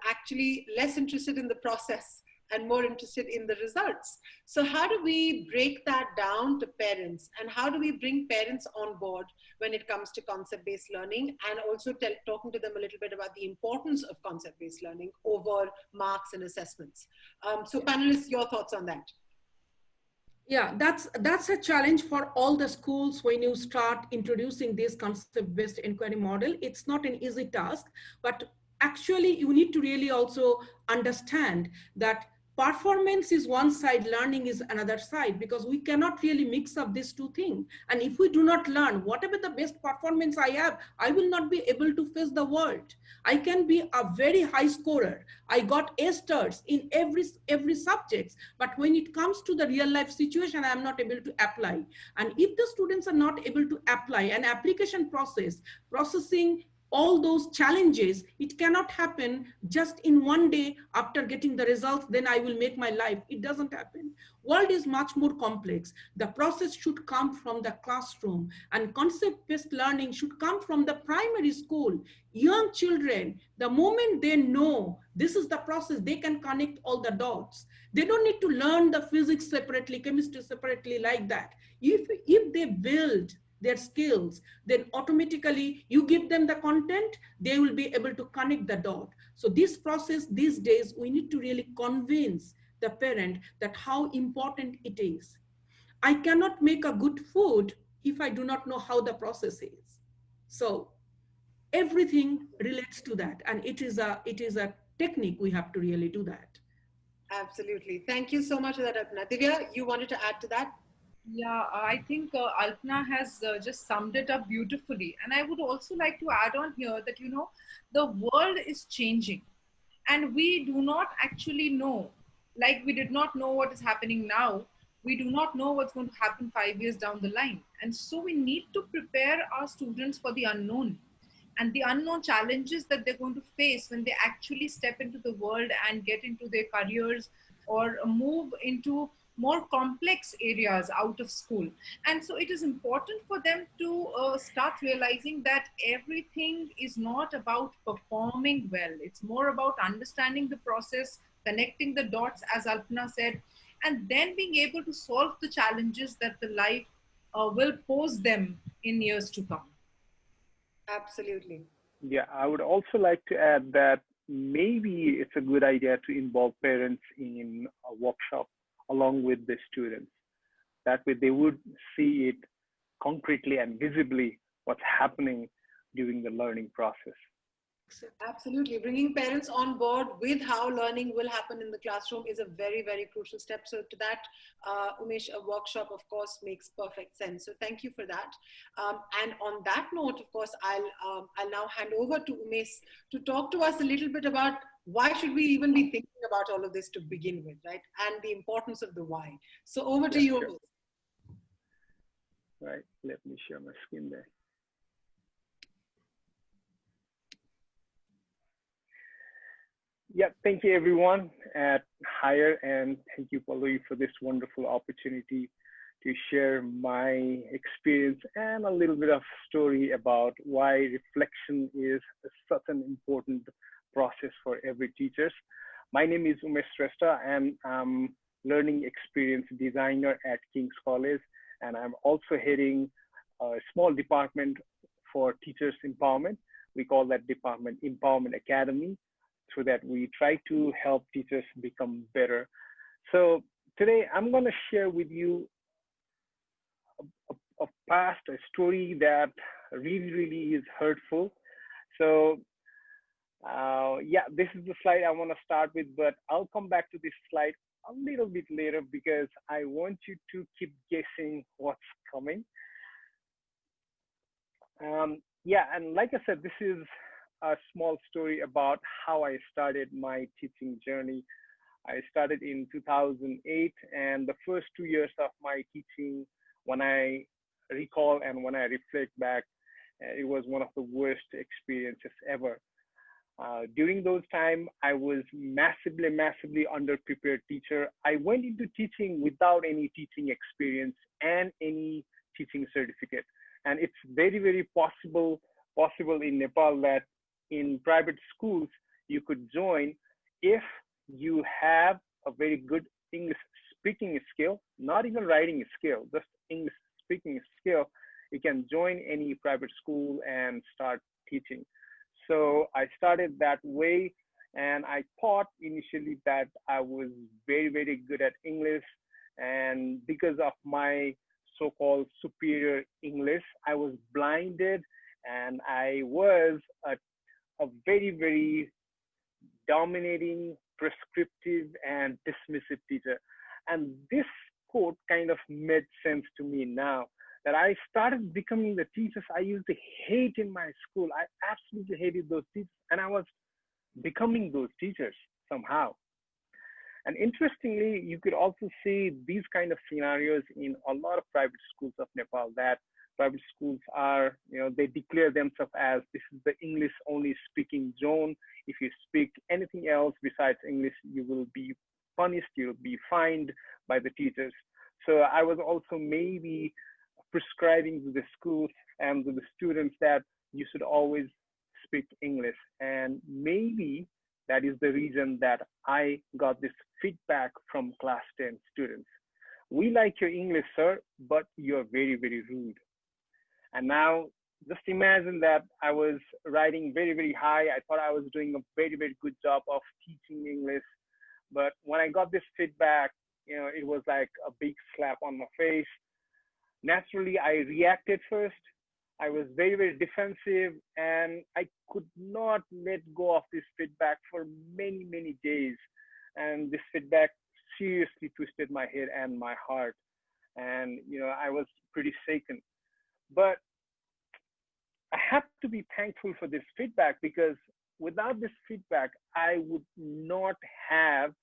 actually less interested in the process and more interested in the results. So how do we break that down to parents, and how do we bring parents on board when it comes to concept-based learning, and also talking to them a little bit about the importance of concept-based learning over marks and assessments? So panelists, your thoughts on that? Yeah, that's a challenge for all the schools when you start introducing this concept-based inquiry model. It's not an easy task, but actually you need to really also understand that performance is one side, learning is another side, because we cannot really mix up these two things. And if we do not learn, whatever the best performance I have, I will not be able to face the world. I can be a very high scorer. I got A stars in every subject, but when it comes to the real life situation, I am not able to apply. And if the students are not able to apply an application processing all those challenges, it cannot happen just in one day after getting the results, then I will make my life. It doesn't happen. World is much more complex. The process should come from the classroom, and concept-based learning should come from the primary school. Young children, the moment they know this is the process, they can connect all the dots. They don't need to learn the physics separately, chemistry separately like that. If they build their skills, then automatically you give them the content, they will be able to connect the dot. So this process these days, we need to really convince the parent that how important it is. I cannot make a good food if I do not know how the process is. So everything relates to that, and it is a technique. We have to really do that. Absolutely. Thank you so much for that, Alpana. Divya, you wanted to add to that? Yeah, I think Alpana has just summed it up beautifully. And I would also like to add on here that, you know, the world is changing, and we do not actually know, like we did not know what is happening now. We do not know what's going to happen 5 years down the line. And so we need to prepare our students for the unknown and the unknown challenges that they're going to face when they actually step into the world and get into their careers or move into more complex areas out of school. And so it is important for them to start realizing that everything is not about performing well. It's more about understanding the process, connecting the dots, as Alpana said, and then being able to solve the challenges that the life will pose them in years to come. Absolutely. Yeah, I would also like to add that maybe it's a good idea to involve parents in a workshop along with the students. That way they would see it concretely and visibly what's happening during the learning process. Absolutely. Bringing parents on board with how learning will happen in the classroom is a very, very crucial step. So to that, Umesh, a workshop, of course, makes perfect sense. So thank you for that. And on that note, of course, I'll now hand over to Umesh to talk to us a little bit about why should we even be thinking about all of this to begin with, right? And the importance of the why. So over to you, Umesh. Right, let me share my screen there. Yeah, thank you everyone at Highr, and thank you, Pallavi, for this wonderful opportunity to share my experience and a little bit of story about why reflection is such an important process for every teacher. My name is Umesh Shrestha, and I'm learning experience designer at King's College, and I'm also heading a small department for teachers empowerment. We call that department Empowerment Academy, so that we try to help teachers become better. So today I'm going to share with you a story that really is hurtful. So yeah, this is the slide I want to start with, but I'll come back to this slide a little bit later because I want you to keep guessing what's coming. Yeah, and like I said, this is a small story about how I started my teaching journey. I started in 2008, and the first 2 years of my teaching, when I recall and when I reflect back, it was one of the worst experiences ever. During those time, I was massively underprepared teacher. I went into teaching without any teaching experience and any teaching certificate. And it's very possible in Nepal that in private schools you could join if you have a very good English speaking skill, not even writing skill, just English speaking skill. You can join any private school and start teaching. So I started that way, and I thought initially that I was very good at English, and because of my so-called superior English, I was blinded, and I was a very dominating, prescriptive, and dismissive teacher. And this quote kind of made sense to me now, that I started becoming the teachers I used to hate in my school. I absolutely hated those teachers, and I was becoming those teachers somehow. And interestingly, you could also see these kind of scenarios in a lot of private schools of Nepal, that private schools are, they declare themselves as this is the English only speaking zone. If you speak anything else besides English, you will be punished, you'll be fined by the teachers. So I was also maybe prescribing to the schools and to the students that you should always speak English. And maybe that is the reason that I got this feedback from class 10 students. We like your English, sir, but you're very rude. And now just imagine that I was riding very high. I thought I was doing a very good job of teaching English. But when I got this feedback, it was like a big slap on my face. Naturally, I reacted first. I was very defensive, and I could not let go of this feedback for many days. And this feedback seriously twisted my head and my heart. And, I was pretty shaken. But I have to be thankful for this feedback, because without this feedback, I would not have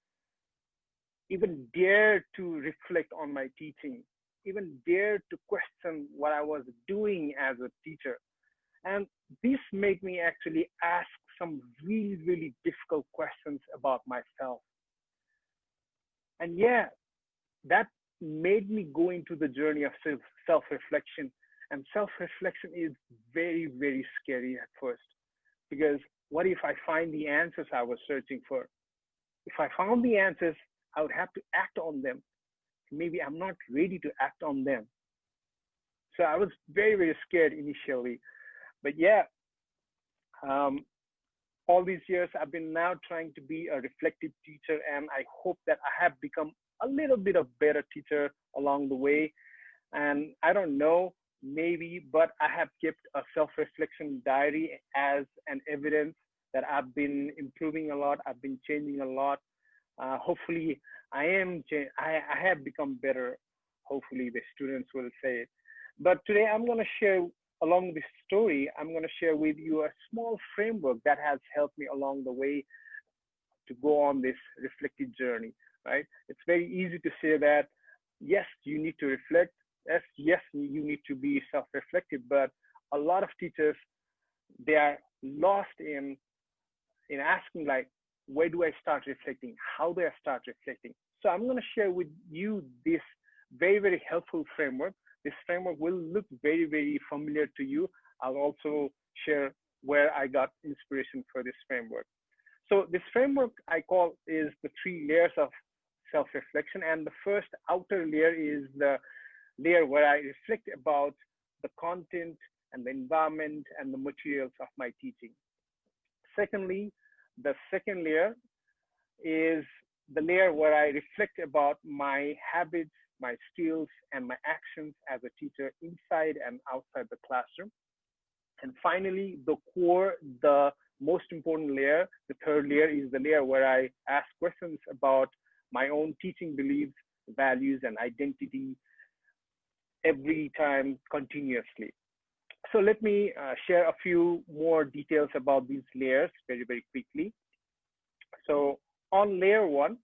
even dared to reflect on my teaching, even dared to question what I was doing as a teacher. And this made me actually ask some really difficult questions about myself. And yeah, that made me go into the journey of self-reflection. And self-reflection is very scary at first, because what if I find the answers I was searching for? If I found the answers, I would have to act on them. Maybe I'm not ready to act on them. So I was very scared initially. But yeah, all these years I've been now trying to be a reflective teacher, and I hope that I have become a little bit of better teacher along the way. And I don't know, maybe, but I have kept a self-reflection diary as an evidence that I've been improving a lot. I've been changing a lot. Hopefully I have become better. Hopefully the students will say it. But today I'm going to share, along this story, I'm going to share with you a small framework that has helped me along the way to go on this reflective journey, right? It's very easy to say that, yes, you need to reflect. Yes, you need to be self-reflective, but a lot of teachers, they are lost in asking, like, where do I start reflecting? How do I start reflecting? So I'm going to share with you this very helpful framework. This framework will look very familiar to you. I'll also share where I got inspiration for this framework. So this framework I call is the 3 layers of self-reflection. And the first outer layer is the layer where I reflect about the content and the environment and the materials of my teaching. Secondly, the second layer is the layer where I reflect about my habits, my skills, and my actions as a teacher inside and outside the classroom. And finally, the core, the most important layer, the third layer, is the layer where I ask questions about my own teaching beliefs, values, and identity every time continuously. So let me share a few more details about these layers very, very quickly. So on layer one,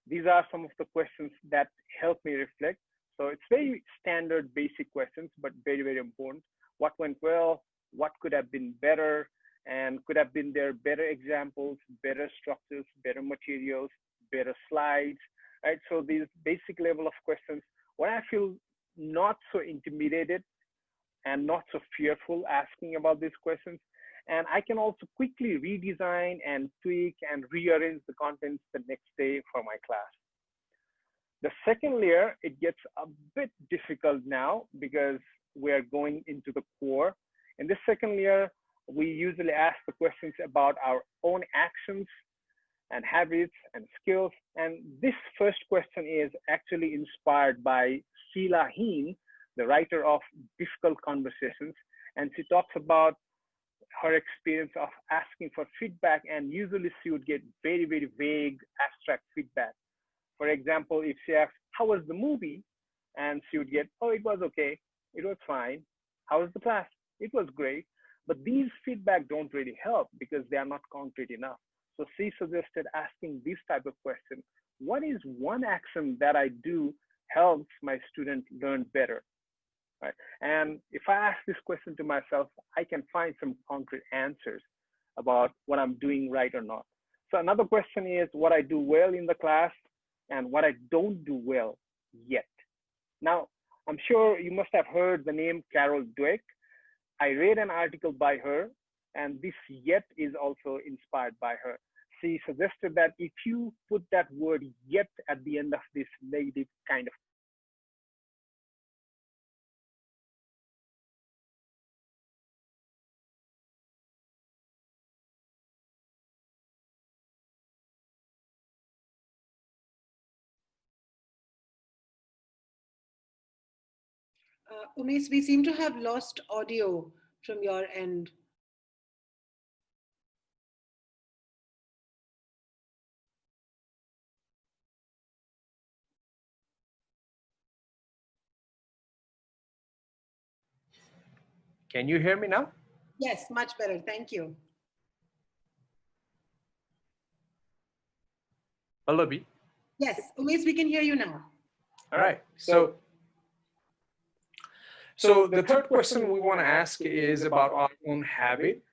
these are some of the questions that help me reflect. So it's very standard basic questions, but very, very important. What went well? What could have been better? And could have been there better examples, better structures, better materials, better slides, right? So these basic level of questions where I feel not so intimidated and not so fearful asking about these questions. And I can also quickly redesign and tweak and rearrange the contents the next day for my class. The second layer, it gets a bit difficult now because we're going into the core. In this second layer, we usually ask the questions about our own actions and habits and skills. And this first question is actually inspired by Sheila Heen, the writer of Difficult Conversations. And she talks about her experience of asking for feedback, and usually she would get very, very vague, abstract feedback. For example, if she asks, how was the movie? And she would get, oh, it was okay. It was fine. How was the class? It was great. But these feedback don't really help because they are not concrete enough. So she suggested asking this type of question. What is one action that I do helps my student learn better? Right? And if I ask this question to myself, I can find some concrete answers about what I'm doing right or not. So another question is what I do well in the class and what I don't do well yet. Now, I'm sure you must have heard the name Carol Dweck. I read an article by her, and this yet is also inspired by her. She suggested that if you put that word yet at the end of this negative kind of Umesh, we seem to have lost audio from your end. Can you hear me now? Yes, much better. Thank you. Hello, B. Yes, Umesh, we can hear you now. All right. So the third question we want to ask is about our own habit.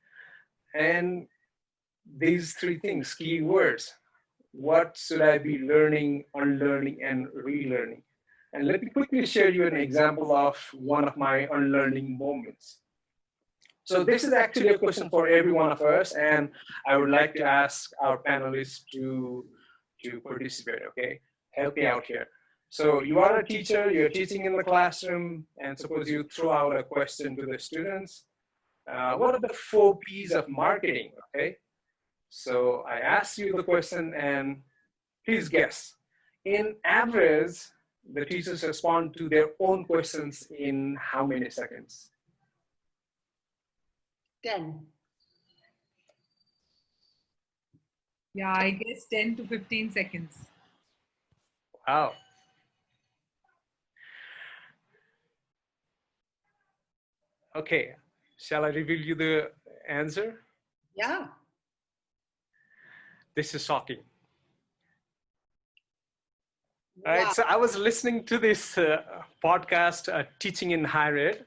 And these three things, key words. What should I be learning, unlearning, and relearning? And let me quickly share you an example of one of my unlearning moments. So this is actually a question for every one of us, and I would like to ask our panelists to participate, okay? Help me out here. So you are a teacher, you're teaching in the classroom, and suppose you throw out a question to the students. What are the 4 P's of marketing, okay? So I ask you the question, and please guess. In average, the teachers respond to their own questions in how many seconds? 10. Yeah, I guess 10 to 15 seconds. Wow. Okay, shall I reveal you the answer? Yeah. This is shocking. Wow. All right, so I was listening to this podcast, Teaching in Highr.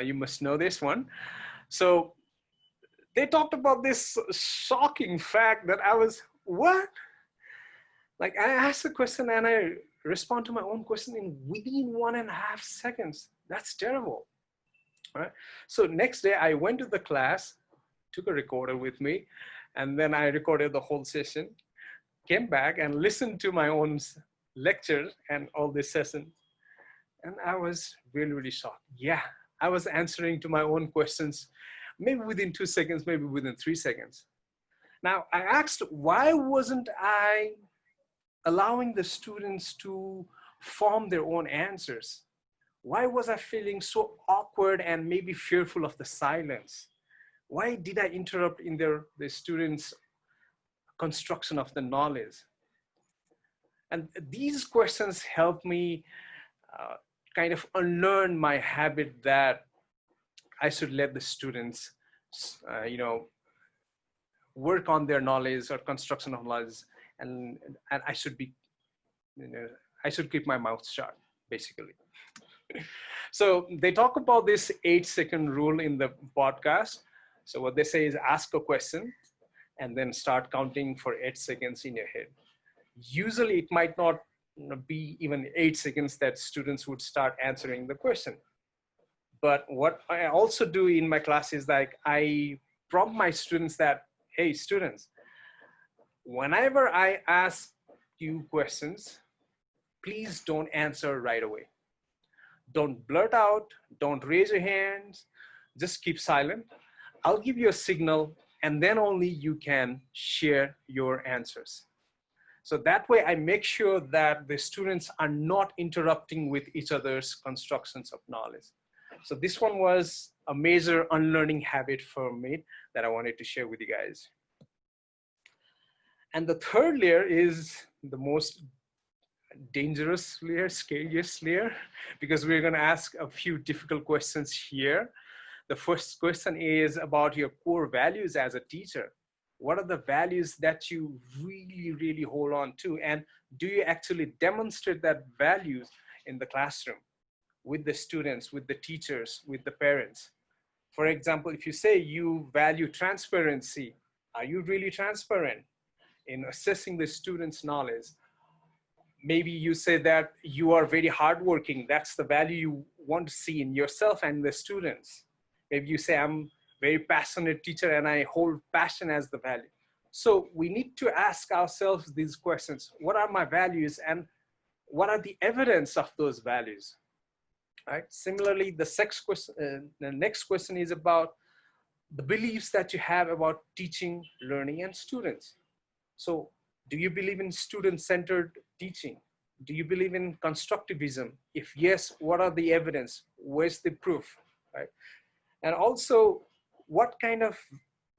You must know this one. So they talked about this shocking fact that I was, what? Like I asked a question and I respond to my own question in within 1.5 seconds. That's terrible. All right. So next day I went to the class, took a recorder with me, and then I recorded the whole session, came back and listened to my own lecture and all this session. And I was really, really shocked. Yeah, I was answering to my own questions, maybe within 2 seconds, maybe within 3 seconds. Now I asked, why wasn't I allowing the students to form their own answers? Why was I feeling so awkward and maybe fearful of the silence? Why did I interrupt in the students' construction of the knowledge? And these questions help me kind of unlearn my habit that I should let the students, work on their knowledge or construction of knowledge, and I should be, I should keep my mouth shut, basically. So they talk about this 8-second rule in the podcast. So what they say is ask a question and then start counting for 8 seconds in your head. Usually it might not be even 8 seconds that students would start answering the question. But what I also do in my class is like I prompt my students that, hey students, whenever I ask you questions, please don't answer right away. Don't blurt out, don't raise your hands, just keep silent. I'll give you a signal and then only you can share your answers. So that way I make sure that the students are not interrupting with each other's constructions of knowledge. So this one was a major unlearning habit for me that I wanted to share with you guys. And the third layer is the most dangerous layer, scariest layer, because we're going to ask a few difficult questions here. The first question is about your core values as a teacher. What are the values that you really, really hold on to? And do you actually demonstrate that values in the classroom with the students, with the teachers, with the parents? For example, if you say you value transparency, are you really transparent in assessing the students' knowledge? Maybe you say that you are very hardworking. That's the value you want to see in yourself and the students. Maybe you say, I'm very passionate teacher and I hold passion as the value. So we need to ask ourselves these questions. What are my values and what are the evidence of those values? Right? Similarly, the next question is about the beliefs that you have about teaching, learning, and students. So do you believe in student-centered teaching? Do you believe in constructivism? If yes, what are the evidence? Where's the proof? Right? And also, what kind of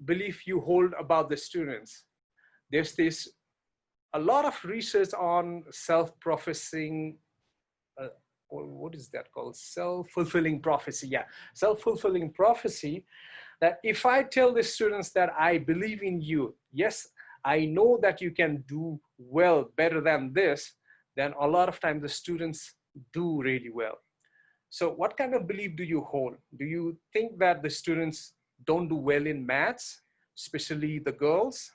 belief you hold about the students? There's a lot of research on self-professing, what is that called? Self-fulfilling prophecy. Yeah, self-fulfilling prophecy, that if I tell the students that I believe in you, yes, I know that you can do well, better than this, then a lot of times the students do really well. So what kind of belief do you hold? Do you think that the students don't do well in maths, especially the girls?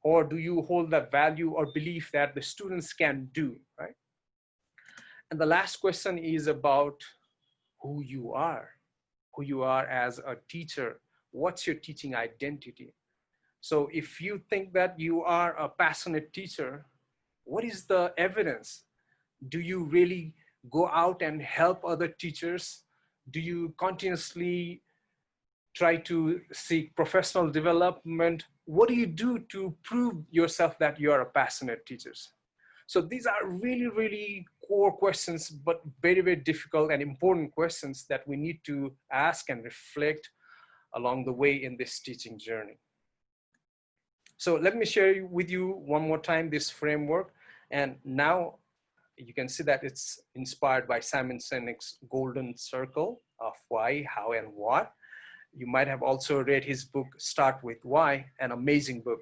Or do you hold that value or belief that the students can do, right? And the last question is about who you are as a teacher. What's your teaching identity? So if you think that you are a passionate teacher, what is the evidence? Do you really go out and help other teachers? Do you continuously try to seek professional development? What do you do to prove yourself that you are a passionate teacher? So these are really, really core questions, but very, very difficult and important questions that we need to ask and reflect along the way in this teaching journey. So let me share with you one more time this framework. And now you can see that it's inspired by Simon Sinek's Golden Circle of why, how, and what. You might have also read his book, Start With Why, an amazing book.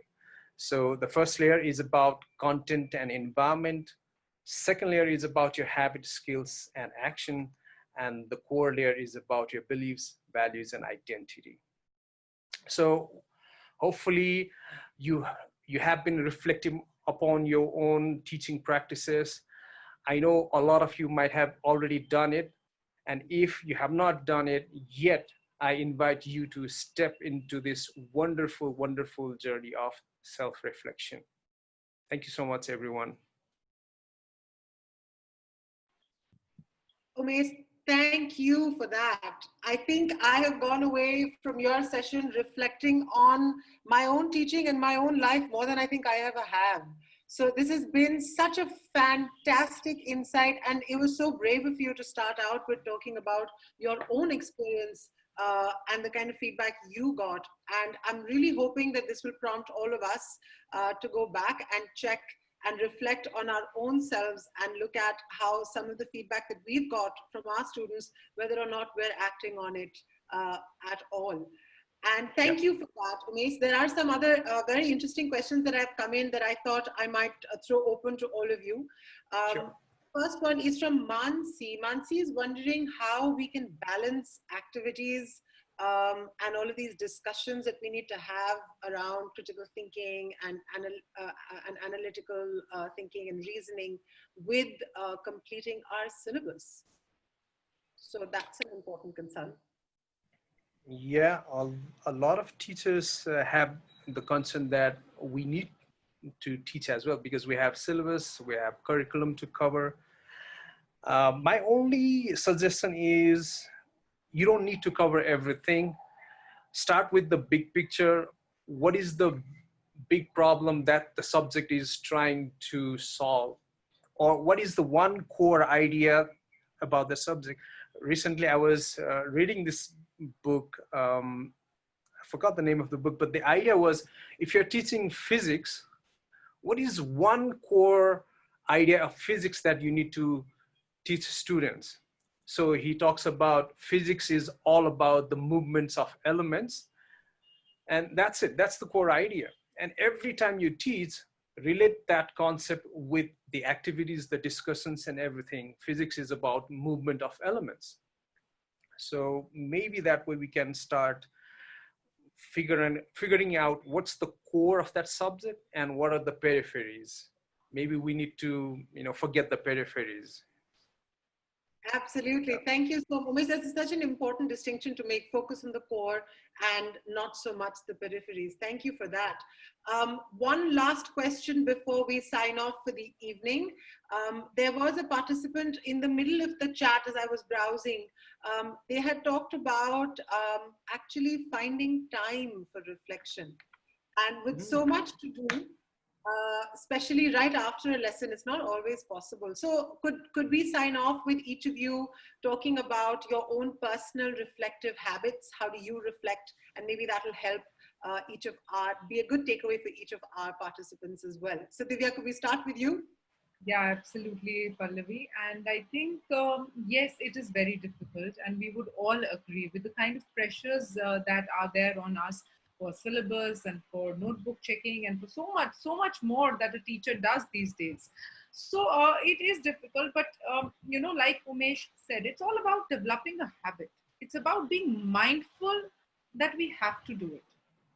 So the first layer is about content and environment. Second layer is about your habit, skills, and action. And the core layer is about your beliefs, values, and identity. So hopefully you have been reflecting upon your own teaching practices. I know a lot of you might have already done it. And if you have not done it yet, I invite you to step into this wonderful, wonderful journey of self-reflection. Thank you so much, everyone. Umesh, thank you for that. I think I have gone away from your session reflecting on my own teaching and my own life more than I think I ever have. So this has been such a fantastic insight, and it was so brave of you to start out with talking about your own experience and the kind of feedback you got. And I'm really hoping that this will prompt all of us to go back and check and reflect on our own selves and look at how some of the feedback that we've got from our students, whether or not we're acting on it at all. And thank you for that, Umesh. There are some other very interesting questions that have come in that I thought I might throw open to all of you. Sure. First one is from Mansi. Mansi is wondering how we can balance activities and all of these discussions that we need to have around critical thinking and analytical thinking and reasoning with completing our syllabus. So that's an important concern. Yeah, a lot of teachers have the concern that we need to teach as well, because we have syllabus, we have curriculum to cover. My only suggestion is you don't need to cover everything. Start with the big picture. What is the big problem that the subject is trying to solve? Or what is the one core idea about the subject? Recently, I was reading this book. I forgot the name of the book, but the idea was, if you're teaching physics, what is one core idea of physics that you need to teach students? So he talks about physics is all about the movements of elements. And that's it. That's the core idea. And every time you teach, relate that concept with the activities, the discussions, and everything. Physics is about movement of elements. So maybe that way we can start figuring out what's the core of that subject and what are the peripheries. Maybe we need to, forget the peripheries. Absolutely. Thank you so much. That's such an important distinction to make, focus on the core and not so much the peripheries. Thank you for that. One last question before we sign off for the evening. There was a participant in the middle of the chat as I was browsing. They had talked about actually finding time for reflection. And with so much to do, especially right after a lesson, it's not always possible. So could we sign off with each of you talking about your own personal reflective habits? How do you reflect? And maybe that will help be a good takeaway for each of our participants as well. So Divya, could we start with you? Yeah, absolutely, Pallavi. And I think, yes, it is very difficult. And we would all agree with the kind of pressures that are there on us for syllabus and for notebook checking and for so much more that a teacher does these days. So it is difficult, but like Umesh said, it's all about developing a habit. It's about being mindful that we have to do it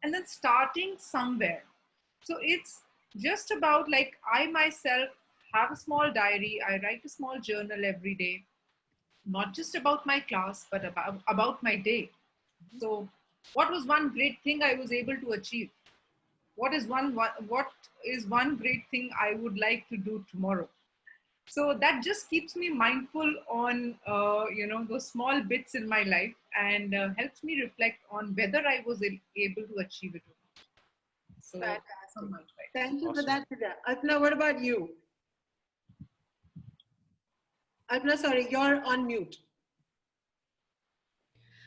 and then starting somewhere. So it's just about, like, I myself have a small diary. I write a small journal every day, not just about my class, but about my day. So what was one great thing I was able to achieve? What is one great thing I would like to do tomorrow? So that just keeps me mindful on, those small bits in my life, and helps me reflect on whether I was able to achieve it or not. So that's on my side. Thank you for that, Divya. Alpna, what about you? Alpna, sorry, you're on mute.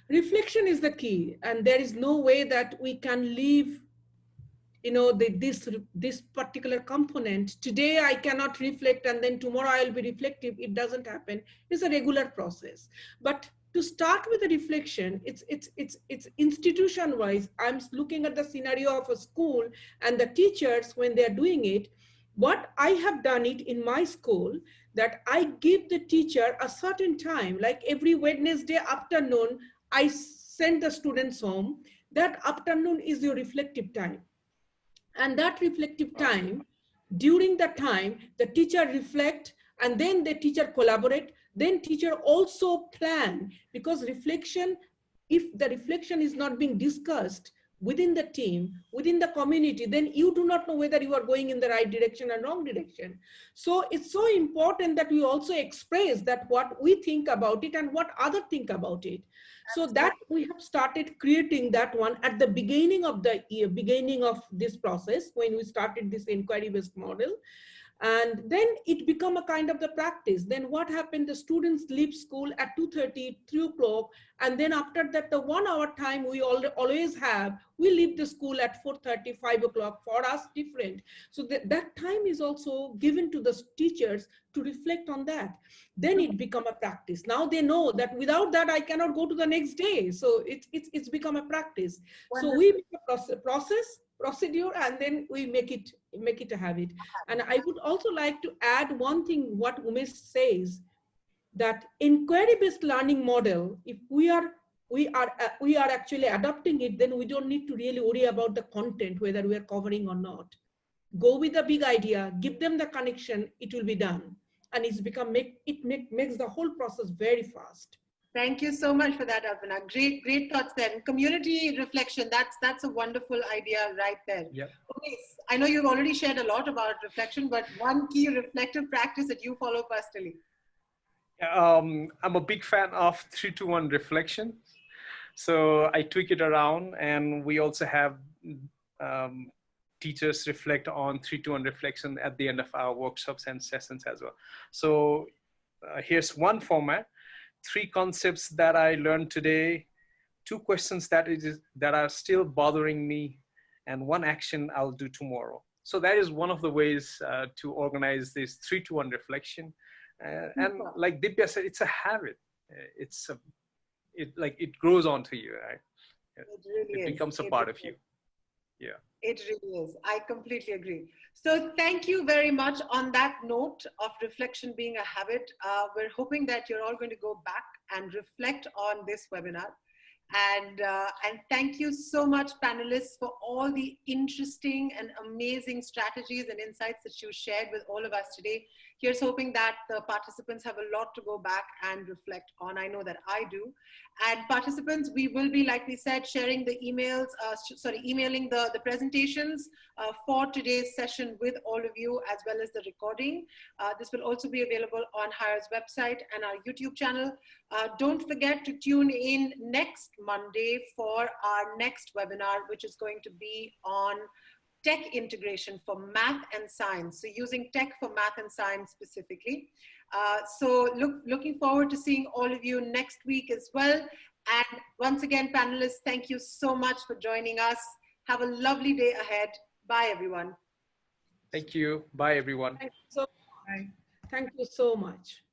Reflection is the key, and there is no way that we can leave this particular component. Today I cannot reflect and then tomorrow I'll be reflective. It doesn't happen. It's a regular process. But to start with the reflection, it's institution wise. I'm looking at the scenario of a school and the teachers when they're doing it. What I have done it in my school, that I give the teacher a certain time, like every Wednesday afternoon, I send the students home. That afternoon is your reflective time. And that reflective time, during the time, the teacher reflect, and then the teacher collaborate, then teacher also plan, because reflection, if the reflection is not being discussed within the team, within the community, then you do not know whether you are going in the right direction or wrong direction. So it's so important that we also express that what we think about it and what others think about it. So that we have started creating that one at the beginning of the year, beginning of this process, when we started this inquiry-based model. And then it become a kind of the practice. Then what happened? The students leave school at 2:30, 3 o'clock. And then after that, the 1 hour time we always have, we leave the school at 4:30, 5 o'clock. For us, different. So that time is also given to the teachers to reflect on that. Then it become a practice. Now they know that without that, I cannot go to the next day. So it's become a practice. So we make a procedure, and then we make it a habit. And I would also like to add one thing, what Umesh says, that inquiry-based learning model, if we are actually adopting it, then we don't need to really worry about the content, whether we are covering or not. Go with the big idea, give them the connection, it will be done. And it's become, makes the whole process very fast. Thank you so much for that, Alpana. Great thoughts then. Community reflection, that's a wonderful idea right there. Yep. Okay, I know you've already shared a lot about reflection, but one key reflective practice that you follow personally. I'm a big fan of 3-2-1 reflection. So I tweak it around, and we also have teachers reflect on 3-2-1 reflection at the end of our workshops and sessions as well. So here's one format: 3 concepts that I learned today, 2 questions that are still bothering me, and 1 action I'll do tomorrow. So that is one of the ways to organize this 3-2-1 reflection. And like Dipya said, it's a habit. It grows onto you, right? It becomes a part of you. Yeah. It really is. I completely agree. So thank you very much. On that note of reflection being a habit, we're hoping that you're all going to go back and reflect on this webinar. And thank you so much, panelists, for all the interesting and amazing strategies and insights that you shared with all of us today. Here's hoping that the participants have a lot to go back and reflect on. I know that I do. And participants, we will be, like we said, sharing the emails, emailing the presentations for today's session with all of you, as well as the recording. This will also be available on Highr's website and our YouTube channel. Don't forget to tune in next Monday for our next webinar, which is going to be on tech integration for math and science. So using tech for math and science specifically. So looking forward to seeing all of you next week as well. And once again, panelists, thank you so much for joining us. Have a lovely day ahead. Bye, everyone. Thank you. Bye, everyone. Thank you so much.